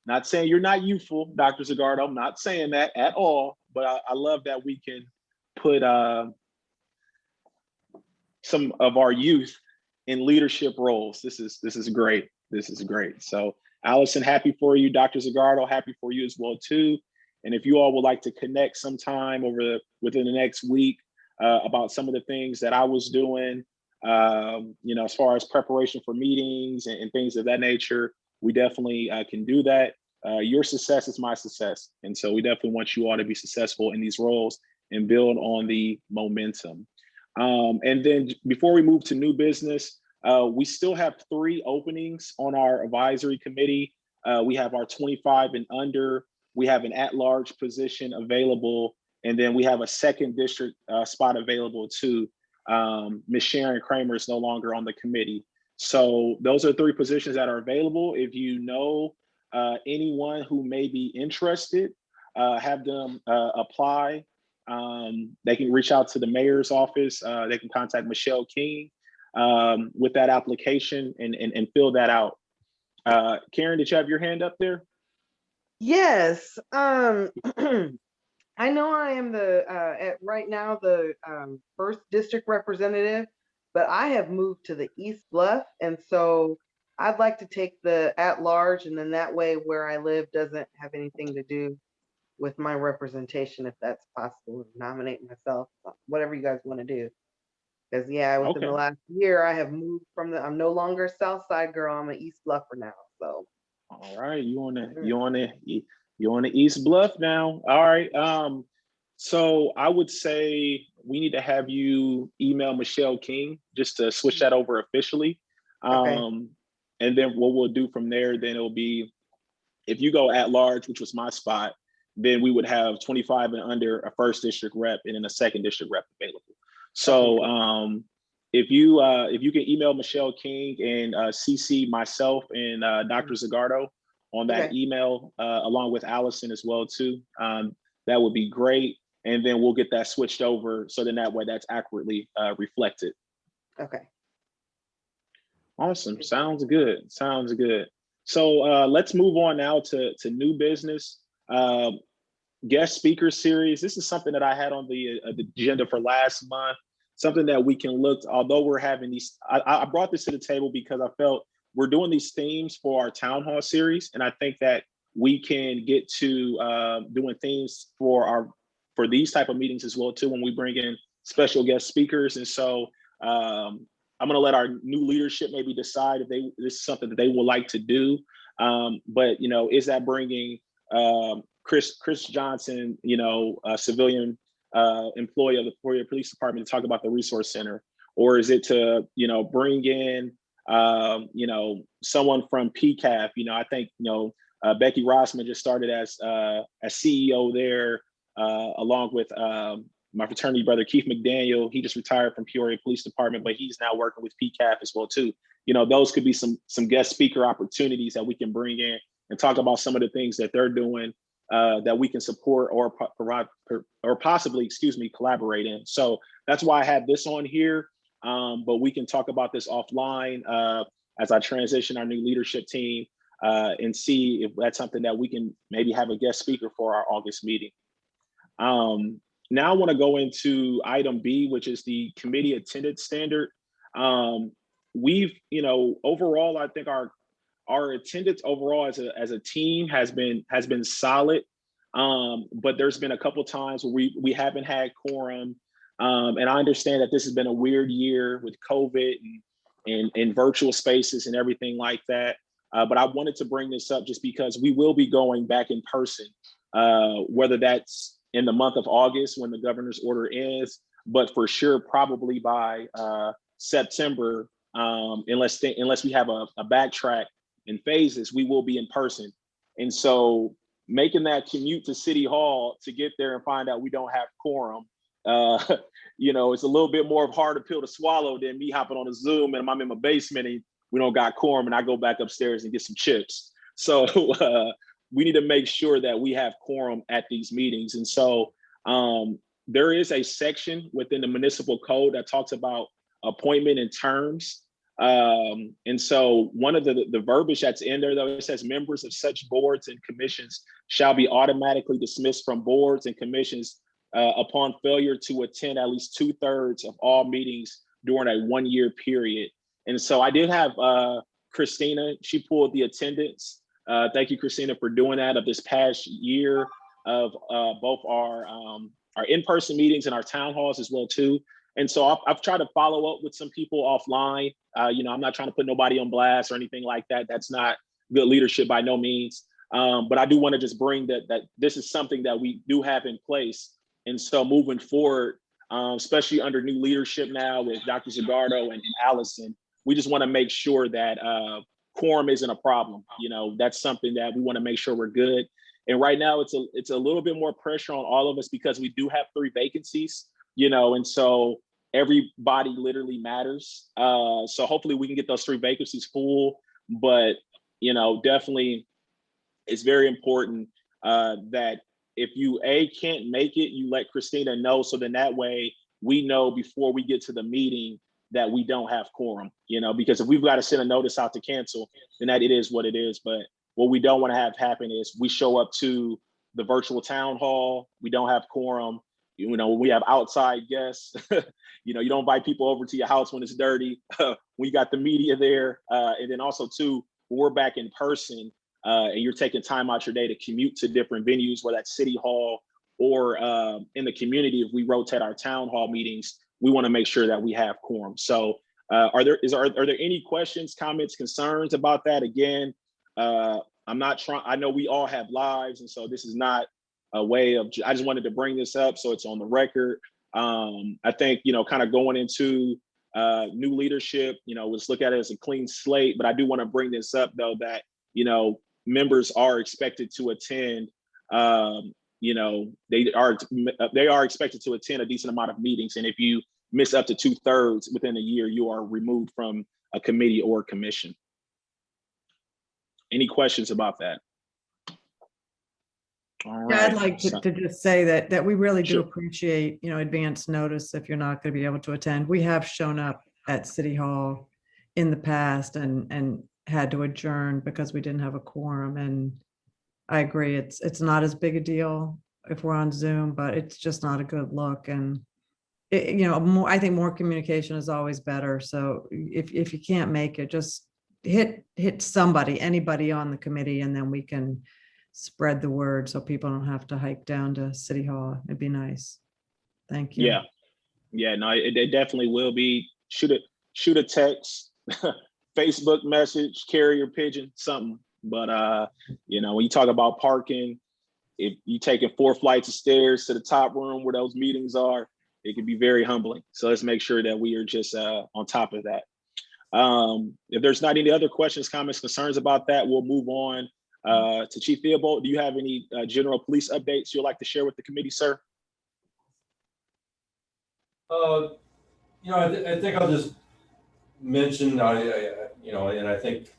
not saying you're not youthful, Dr. Zagardo. I'm not saying that at all, but I love that we can put some of our youth in leadership roles. This is great. This is great. So Allison, happy for you. Dr. Zagardo, happy for you as well too. And if you all would like to connect sometime within the next week about some of the things that I was doing, as far as preparation for meetings and things of that nature, we definitely can do that. Your success is my success. And so we definitely want you all to be successful in these roles and build on the momentum. And then before we move to new business, we still have 3 openings on our advisory committee. We have our 25 and under, we have an at-large position available, and then we have a 2nd district spot available too. Ms. Sharon Kramer is no longer on the committee. So those are 3 positions that are available. If you know anyone who may be interested, have them apply. They can reach out to the mayor's office. They can contact Michelle King with that application and fill that out. Karen, did you have your hand up there? Yes. I know I am right now the 1st district representative, but I have moved to the East Bluff, and so I'd like to take the at-large, and then that way where I live doesn't have anything to do with my representation, if that's possible, nominate myself, whatever you guys want to do. Because within the last year, I have moved I'm no longer a South Side girl, I'm an East Bluffer now, so. All right, you on the East Bluff now. All right. So I would say we need to have you email Michelle King just to switch that over officially. Okay. And then what we'll do from there, then it'll be, if you go at large, which was my spot, then we would have 25 and under a 1st district rep and then a 2nd district rep available. So if you can email Michelle King and CC myself and Dr. Zagardo on that email, along with Allison as well too, that would be great. And then we'll get that switched over so then that way that's accurately reflected. Okay. Awesome. Sounds good. Sounds good. So let's move on now to new business. Guest speaker series. This is something that I had on the agenda for last month. Something that we can look, although we're having these, I brought this to the table because I felt we're doing these themes for our town hall series. And I think that we can get to doing themes for these type of meetings as well too, when we bring in special guest speakers. And so I'm gonna let our new leadership maybe decide if this is something that they would like to do. But is that bringing Chris Johnson, a civilian employee of the Peoria Police Department, to talk about the resource center, or is it to bring in someone from PCAF? I think Becky Rossman just started as CEO there, along with my fraternity brother Keith McDaniel. He just retired from Peoria Police Department, but he's now working with PCAF as well too. Those could be some guest speaker opportunities that we can bring in and talk about some of the things that they're doing that we can support or possibly, collaborate in. So that's why I had this on here, but we can talk about this offline as I transition our new leadership team and see if that's something that we can maybe have a guest speaker for our August meeting. Now I want to go into item B, which is the committee attendance standard. We've, overall, I think our attendance overall as a team has been solid, but there's been a couple of times where we haven't had quorum, and I understand that this has been a weird year with COVID and virtual spaces and everything like that. But I wanted to bring this up just because we will be going back in person, whether that's in the month of August when the governor's order ends, but for sure probably by September, unless we have a backtrack in phases, we will be in person. And so making that commute to City Hall to get there and find out we don't have quorum, it's a little bit more of a harder pill to swallow than me hopping on a Zoom and I'm in my basement and we don't got quorum and I go back upstairs and get some chips. So we need to make sure that we have quorum at these meetings. And so there is a section within the municipal code that talks about appointment and terms. And so one of the verbiage that's in there, though, it says members of such boards and commissions shall be automatically dismissed from boards and commissions upon failure to attend at least 2/3 of all meetings during a 1-year period. And so I did have Christina, she pulled the attendance. Thank you, Christina, for doing that of this past year of both our in-person meetings and our town halls as well too. And so I've tried to follow up with some people offline. I'm not trying to put nobody on blast or anything like that. That's not good leadership by no means. But I do want to just bring that this is something that we do have in place. And so moving forward, especially under new leadership now with Dr. Zagardo and Allison, we just want to make sure that quorum isn't a problem. That's something that we want to make sure we're good. And right now it's a little bit more pressure on all of us because we do have 3 vacancies, and so everybody literally matters. So hopefully we can get those 3 vacancies full, but definitely it's very important that if you can't make it, you let Christina know. So then that way we know before we get to the meeting that we don't have quorum, because if we've got to send a notice out to cancel, then that it is what it is. But what we don't want to have happen is we show up to the virtual town hall, we don't have quorum. When we have outside guests, you don't invite people over to your house when it's dirty. We got the media there. And then also too, when we're back in person and you're taking time out your day to commute to different venues, whether that's City Hall or in the community, if we rotate our town hall meetings, we want to make sure that we have quorum. So are there any questions, comments, concerns about that? Again, I'm not trying, I know we all have lives. And so this is not a way of, I just wanted to bring this up so it's on the record. I think, kind of going into new leadership, let's look at it as a clean slate, but I do want to bring this up though, that, members are expected to attend, they are expected to attend a decent amount of meetings. And if you miss up to 2/3 within a year, you are removed from a committee or commission. Any questions about that? All right. Yeah, I'd like to just say that we really do Sure. appreciate, advance notice if you're not going to be able to attend. We have shown up at City Hall in the past and had to adjourn because we didn't have a quorum. And I agree, it's not as big a deal if we're on Zoom, but it's just not a good look. And I think more communication is always better. So if you can't make it, just hit anybody on the committee, and then we can spread the word so people don't have to hike down to City Hall. It'd be nice. Thank you. Yeah, no, it definitely will be. Shoot a text, Facebook message, carrier pigeon, something. But when you talk about parking, if you taking 4 flights of stairs to the top room where those meetings are, it can be very humbling. So let's make sure that we are just on top of that. If there's not any other questions, comments, concerns about that, we'll move on to Chief Theobald. Do you have any general police updates you'd like to share with the committee, sir? I think I'll just mention, and I think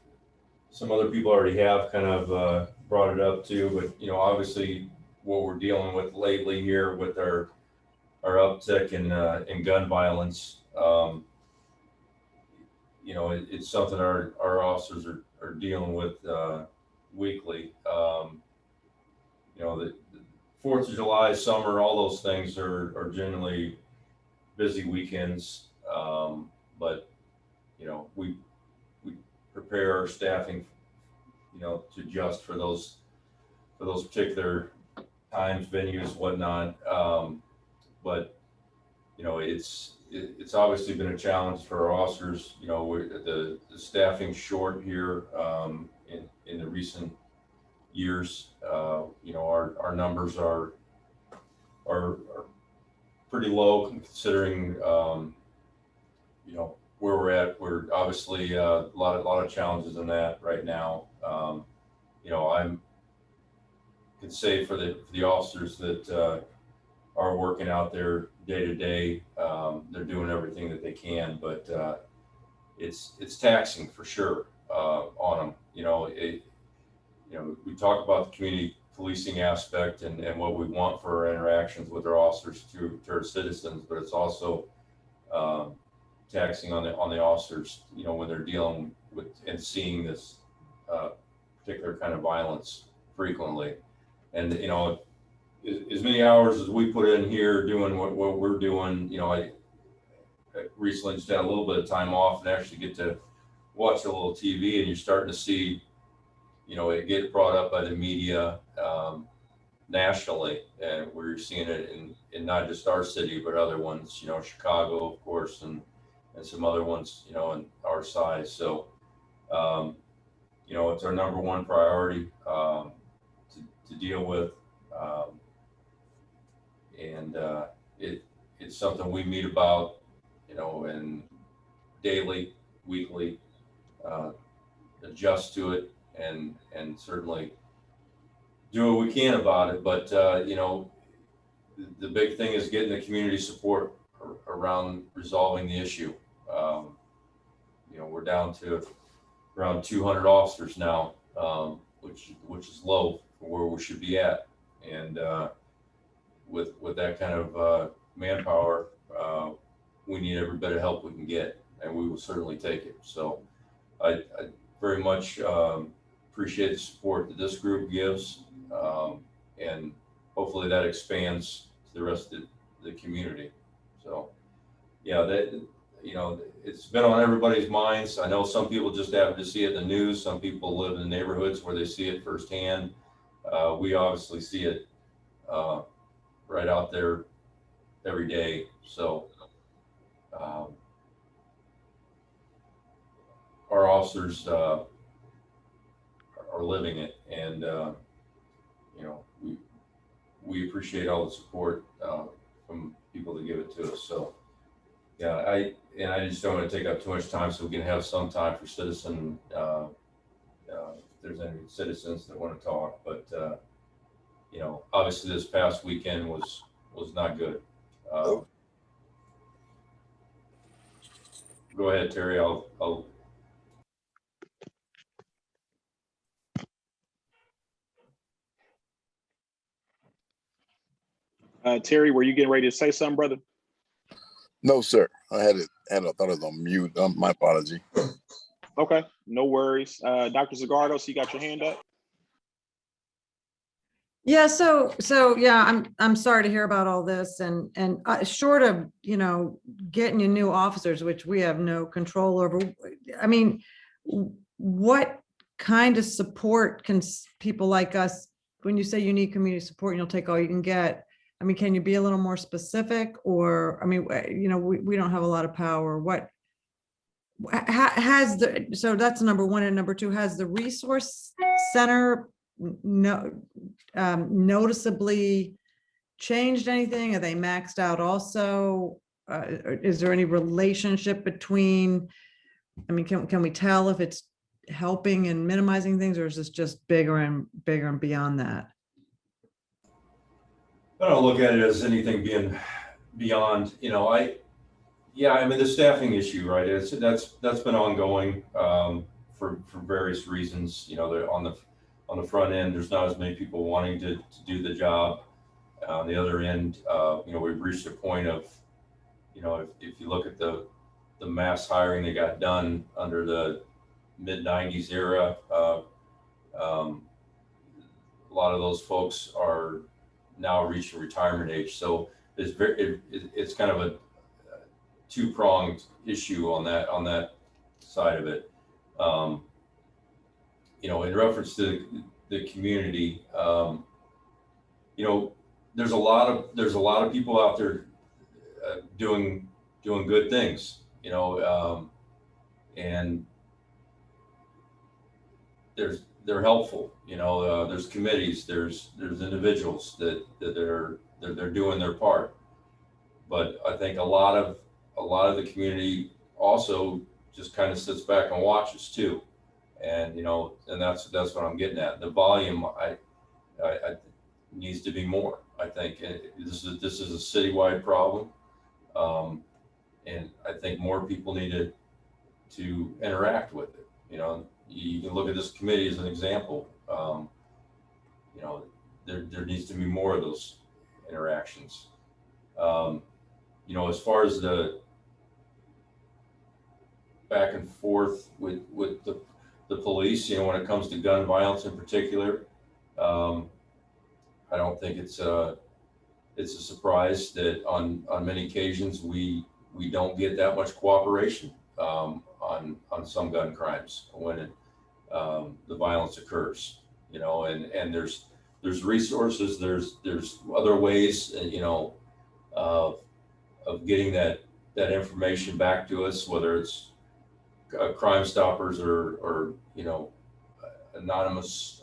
some other people already have kind of brought it up too, but obviously what we're dealing with lately here with our uptick in gun violence, it's something our officers are dealing with weekly. The 4th of July, summer, all those things are generally busy weekends. But we prepare our staffing, to adjust for those particular times, venues, whatnot. But it's obviously been a challenge for our officers. The staffing short here in the recent years. Our numbers are pretty low considering where we're at. We're obviously a lot of challenges in that right now. I can say for the officers that are working out there day to day, they're doing everything that they can, but it's taxing for sure on them. we talk about the community policing aspect and what we want for our interactions with our officers to our citizens, but it's also taxing on the officers, when they're dealing with and seeing this particular kind of violence frequently. And as many hours as we put in here doing what we're doing, I recently just had a little bit of time off and actually get to watch a little TV, and you're starting to see, it get brought up by the media nationally, and we're seeing it in not just our city, but other ones, Chicago, of course, and some other ones, in our size. So, it's our number one priority to deal with. And it's something we meet about, and daily, weekly, adjust to it, and certainly do what we can about it. But the big thing is getting the community support around resolving the issue. We're down to around 200 officers now, which is low for where we should be at. And with that kind of manpower, we need every bit of help we can get, and we will certainly take it. So I very much appreciate the support that this group gives, and hopefully that expands to the rest of the community. So yeah, it's been on everybody's minds. I know some people just happen to see it in the news. Some people live in the neighborhoods where they see it firsthand. We obviously see it right out there every day. So our officers are living it, and we appreciate all the support from people that give it to us. So yeah, I just don't want to take up too much time, so we can have some time for citizen, if there's any citizens that want to talk. But obviously this past weekend was not good. Go ahead, Terry. I'll Terry, were you getting ready to say something, brother? No, sir. I thought it was on mute. My apology. Okay, no worries. Dr. Zagardo, so you got your hand up? Yeah, so yeah, I'm sorry to hear about all this, and short of, getting you new officers, which we have no control over. I mean, what kind of support can people like us, when you say you need community support and you'll take all you can get, I mean, can you be a little more specific? Or, I mean, we don't have a lot of power. What so that's number one. And number two, has the resource center noticeably changed anything? Are they maxed out also? Is there any relationship between, I mean, can we tell if it's helping and minimizing things, or is this just bigger and beyond that? I don't look at it as anything being beyond, I mean, the staffing issue, right? That's been ongoing for various reasons. On the front end, there's not as many people wanting to do the job. On the other end, we've reached a point of, if you look at the mass hiring that got done under the mid-90s era, a lot of those folks are now reaching retirement age. So it's kind of a two-pronged issue on that side of it. In reference to the community, there's a lot of people out there doing good things, and they're helpful. There's committees, there's individuals that they're doing their part. But I think a lot of the community also just kind of sits back and watches too, and and that's what I'm getting at. The volume I needs to be more. I think this is a citywide problem, and I think more people need to interact with it. You can look at this committee as an example. you know, there needs to be more of those interactions. You know, as far as the back and forth with the police, you know, when it comes to gun violence in particular, I don't think it's a surprise that on many occasions we don't get that much cooperation on some gun crimes when the violence occurs. You know, and there's resources, there's other ways, you know, of getting that information back to us, whether it's Crime Stoppers or you know, anonymous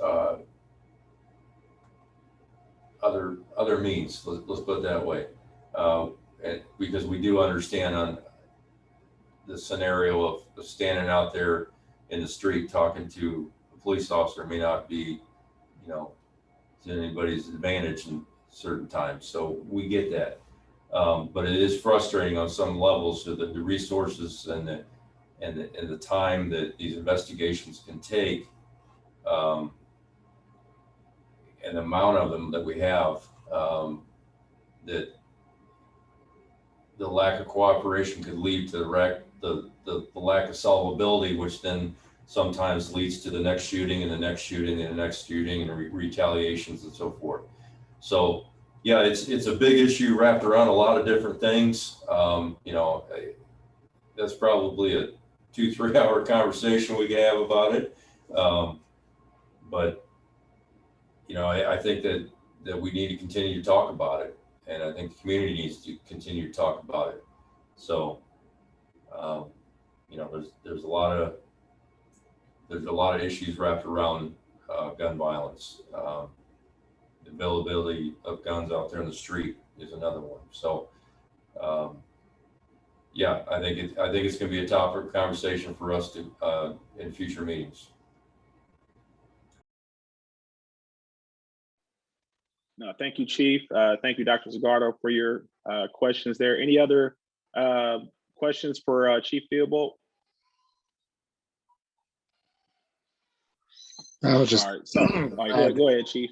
other means. Let's put it that way, and because we do understand on the scenario of standing out there in the street talking to a police officer may not be, you know, to anybody's advantage in certain times. So we get that, but it is frustrating on some levels that the resources and the time that these investigations can take, and the amount of them that we have, that the lack of cooperation could lead to the lack of solvability, which then sometimes leads to the next shooting and the next shooting and the next shooting and retaliations and so forth. So yeah, it's a big issue wrapped around a lot of different things. You know, that's probably a 2-3 hour conversation we can have about it. But you know, I think that we need to continue to talk about it, and I think the community needs to continue to talk about it. So, you know, there's a lot of issues wrapped around gun violence. The availability of guns out there in the street is another one. So, yeah, I think it's going to be a topic of conversation for us to in future meetings. No, thank you, Chief. Thank you, Dr. Zagardo, for your questions there. Any other questions for Chief Theobald? I was just, All right, so, all right, go ahead, Chief.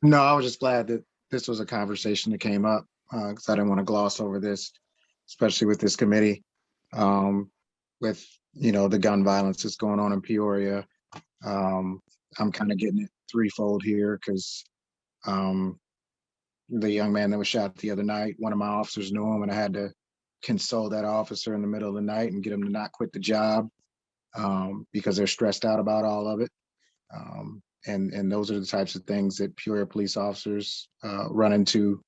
no, I was just glad that this was a conversation that came up, because I didn't want to gloss over this, especially with this committee, with, you know, the gun violence that's going on in Peoria. I'm kind of getting it threefold here because the young man that was shot the other night, one of my officers knew him, and I had to console that officer in the middle of the night and get him to not quit the job, because they're stressed out about all of it. And those are the types of things that Peoria police officers run into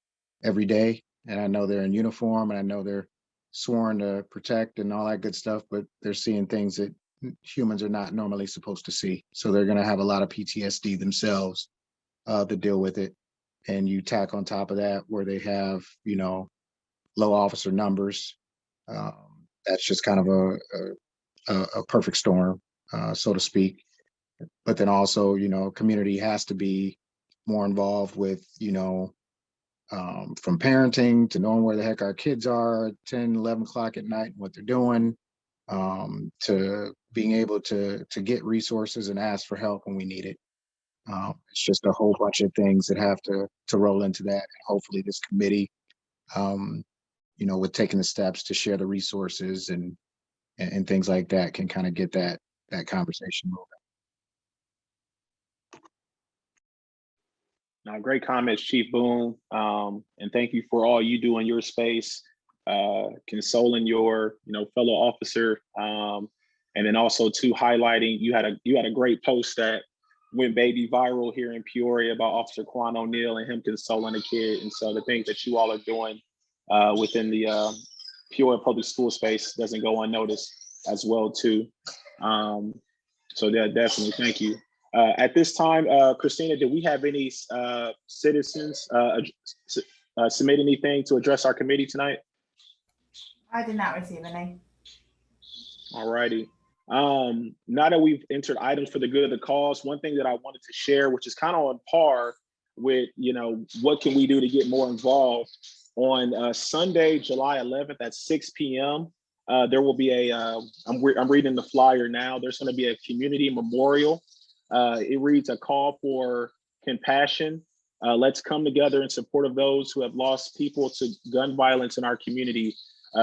every day. And I know they're in uniform, and I know they're sworn to protect and all that good stuff, but they're seeing things that humans are not normally supposed to see. So they're going to have a lot of PTSD themselves to deal with it. And you tack on top of that where they have, you know, low officer numbers. That's just kind of a perfect storm, so to speak. But then also, you know, community has to be more involved with, you know, from parenting to knowing where the heck our kids are 10, 11 o'clock at night, what they're doing, to being able to get resources and ask for help when we need it. It's just a whole bunch of things that have to roll into that. And hopefully this committee, you know, with taking the steps to share the resources and things like that can kind of get that conversation moving. Great comments, Chief Boone. And thank you for all you do in your space, consoling your, you know, fellow officer. And then also too highlighting, you had a great post that went baby viral here in Peoria about Officer Quan O'Neill and him consoling a kid. And so the things that you all are doing within the Peoria public school space doesn't go unnoticed as well too. So yeah, definitely, thank you. At this time, Christina, did we have any citizens submit anything to address our committee tonight? I did not receive any. All righty. Now that we've entered items for the good of the cause, one thing that I wanted to share, which is kind of on par with, you know, what can we do to get more involved, on Sunday, July 11th at 6 p.m. There will be I'm reading the flyer now. There's going to be a community memorial. It reads a call for compassion. Let's come together in support of those who have lost people to gun violence in our community.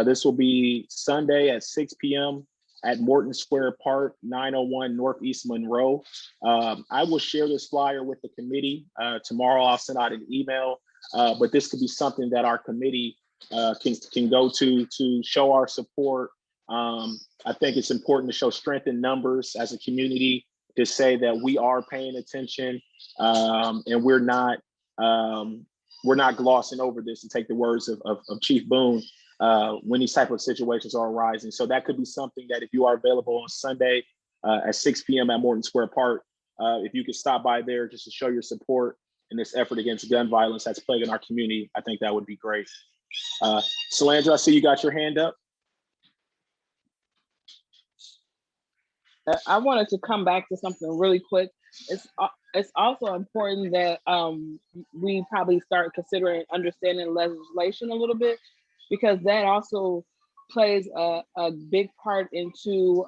This will be Sunday at 6 p.m. at Morton Square Park, 901 Northeast Monroe. I will share this flyer with the committee. Tomorrow I'll send out an email, but this could be something that our committee can go to show our support. I think it's important to show strength in numbers as a community, to say that we are paying attention, and we're not glossing over this, to take the words of Chief Boone, when these type of situations are arising. So that could be something that, if you are available on Sunday at 6 p.m. at Morton Square Park, if you could stop by there just to show your support in this effort against gun violence that's plaguing our community, I think that would be great. Solandra, I see you got your hand up. I wanted to come back to something really quick. It's also important that we probably start considering understanding legislation a little bit, because that also plays a big part into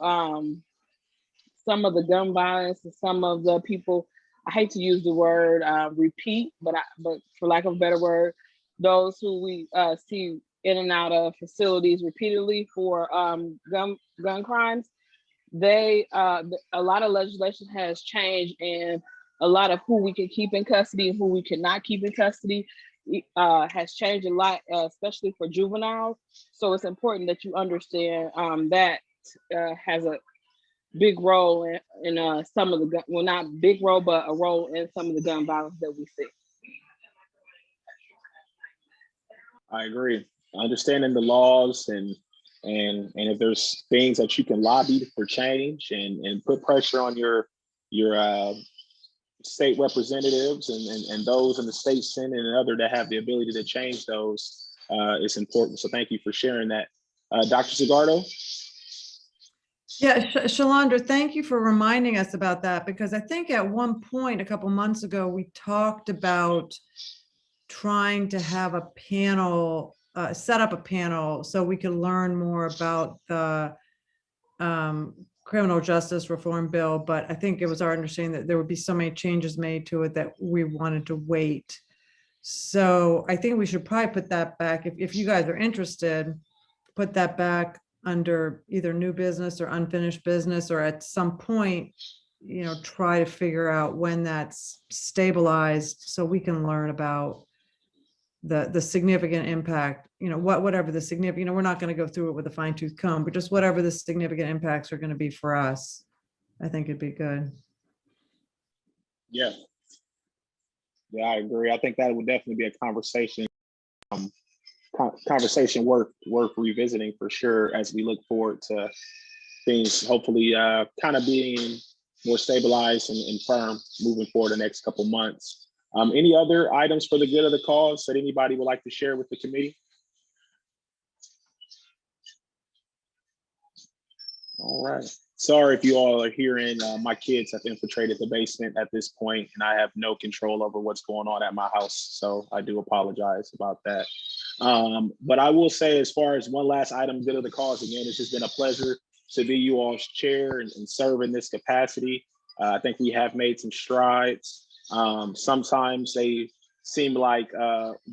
some of the gun violence and some of the people. I hate to use the word repeat, but for lack of a better word, those who we see in and out of facilities repeatedly for gun crimes. A lot of legislation has changed, and a lot of who we can keep in custody and who we cannot keep in custody has changed a lot, especially for juveniles. So it's important that you understand that has a big role in some of the well, not big role, but a role in some of the gun violence that we see. I agree. Understanding the laws and if there's things that you can lobby for change and put pressure on your state representatives and those in the state Senate and other that have the ability to change those, it's important. So thank you for sharing that. Dr. Zigardo? Yeah, Shalandra, thank you for reminding us about that, because I think at one point a couple months ago, we talked about trying to have a panel, set up a panel so we could learn more about the criminal justice reform bill. But I think it was our understanding that there would be so many changes made to it that we wanted to wait. So I think we should probably put that back, if you guys are interested, put that back under either new business or unfinished business, or at some point, try to figure out when that's stabilized so we can learn about the significant impact, whatever the significant, we're not going to go through it with a fine tooth comb, but just whatever the significant impacts are going to be for us, I think it'd be good. Yeah, I agree. I think that would definitely be a conversation worth revisiting for sure, as we look forward to things hopefully kind of being more stabilized and firm moving forward the next couple months. Any other items for the good of the cause that anybody would like to share with the committee? All right. Sorry if you all are hearing my kids have infiltrated the basement at this point, and I have no control over what's going on at my house. So I do apologize about that. But I will say, as far as one last item, good of the cause, again, it's just been a pleasure to be you all's chair and serve in this capacity. I think we have made some strides. Sometimes they seem like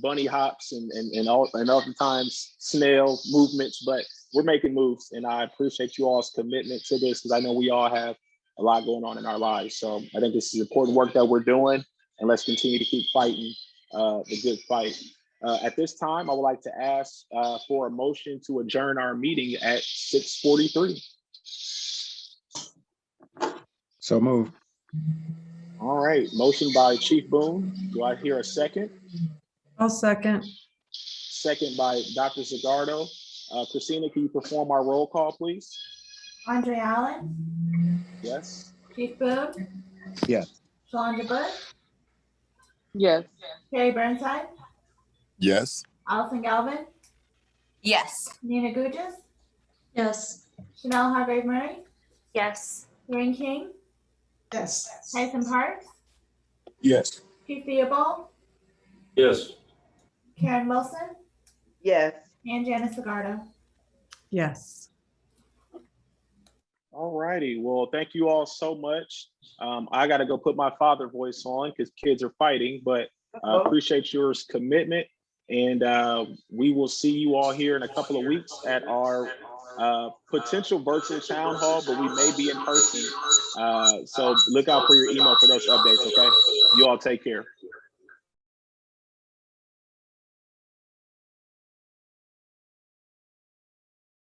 bunny hops and oftentimes snail movements, but we're making moves, and I appreciate you all's commitment to this, because I know we all have a lot going on in our lives. So I think this is important work that we're doing, and let's continue to keep fighting the good fight. At this time, I would like to ask for a motion to adjourn our meeting at 6:43. So move. All right, motion by Chief Boone. Do I hear a second? I'll second. Second by Dr. Zigardo. Christina, can you perform our roll call, please? Andre Allen, Yes. Chief Boone, Yes. Shalandra Bush, Yes. Carrie Burnside, Yes. Allison Galvin, Yes. Nina Gugis, Yes. Chanel Hargrave Murray, Yes. Erin King, Yes. Tyson Parks, Yes. Keith Theobald, Yes. Karen Wilson, Yes. and Janice Zagardo. Yes. All righty. Well, thank you all so much. I got to go put my father voice on because kids are fighting, but I appreciate your commitment. And we will see you all here in a couple of weeks at our potential virtual town hall, but we may be in person. So look out for your email for those updates, okay? You all take care.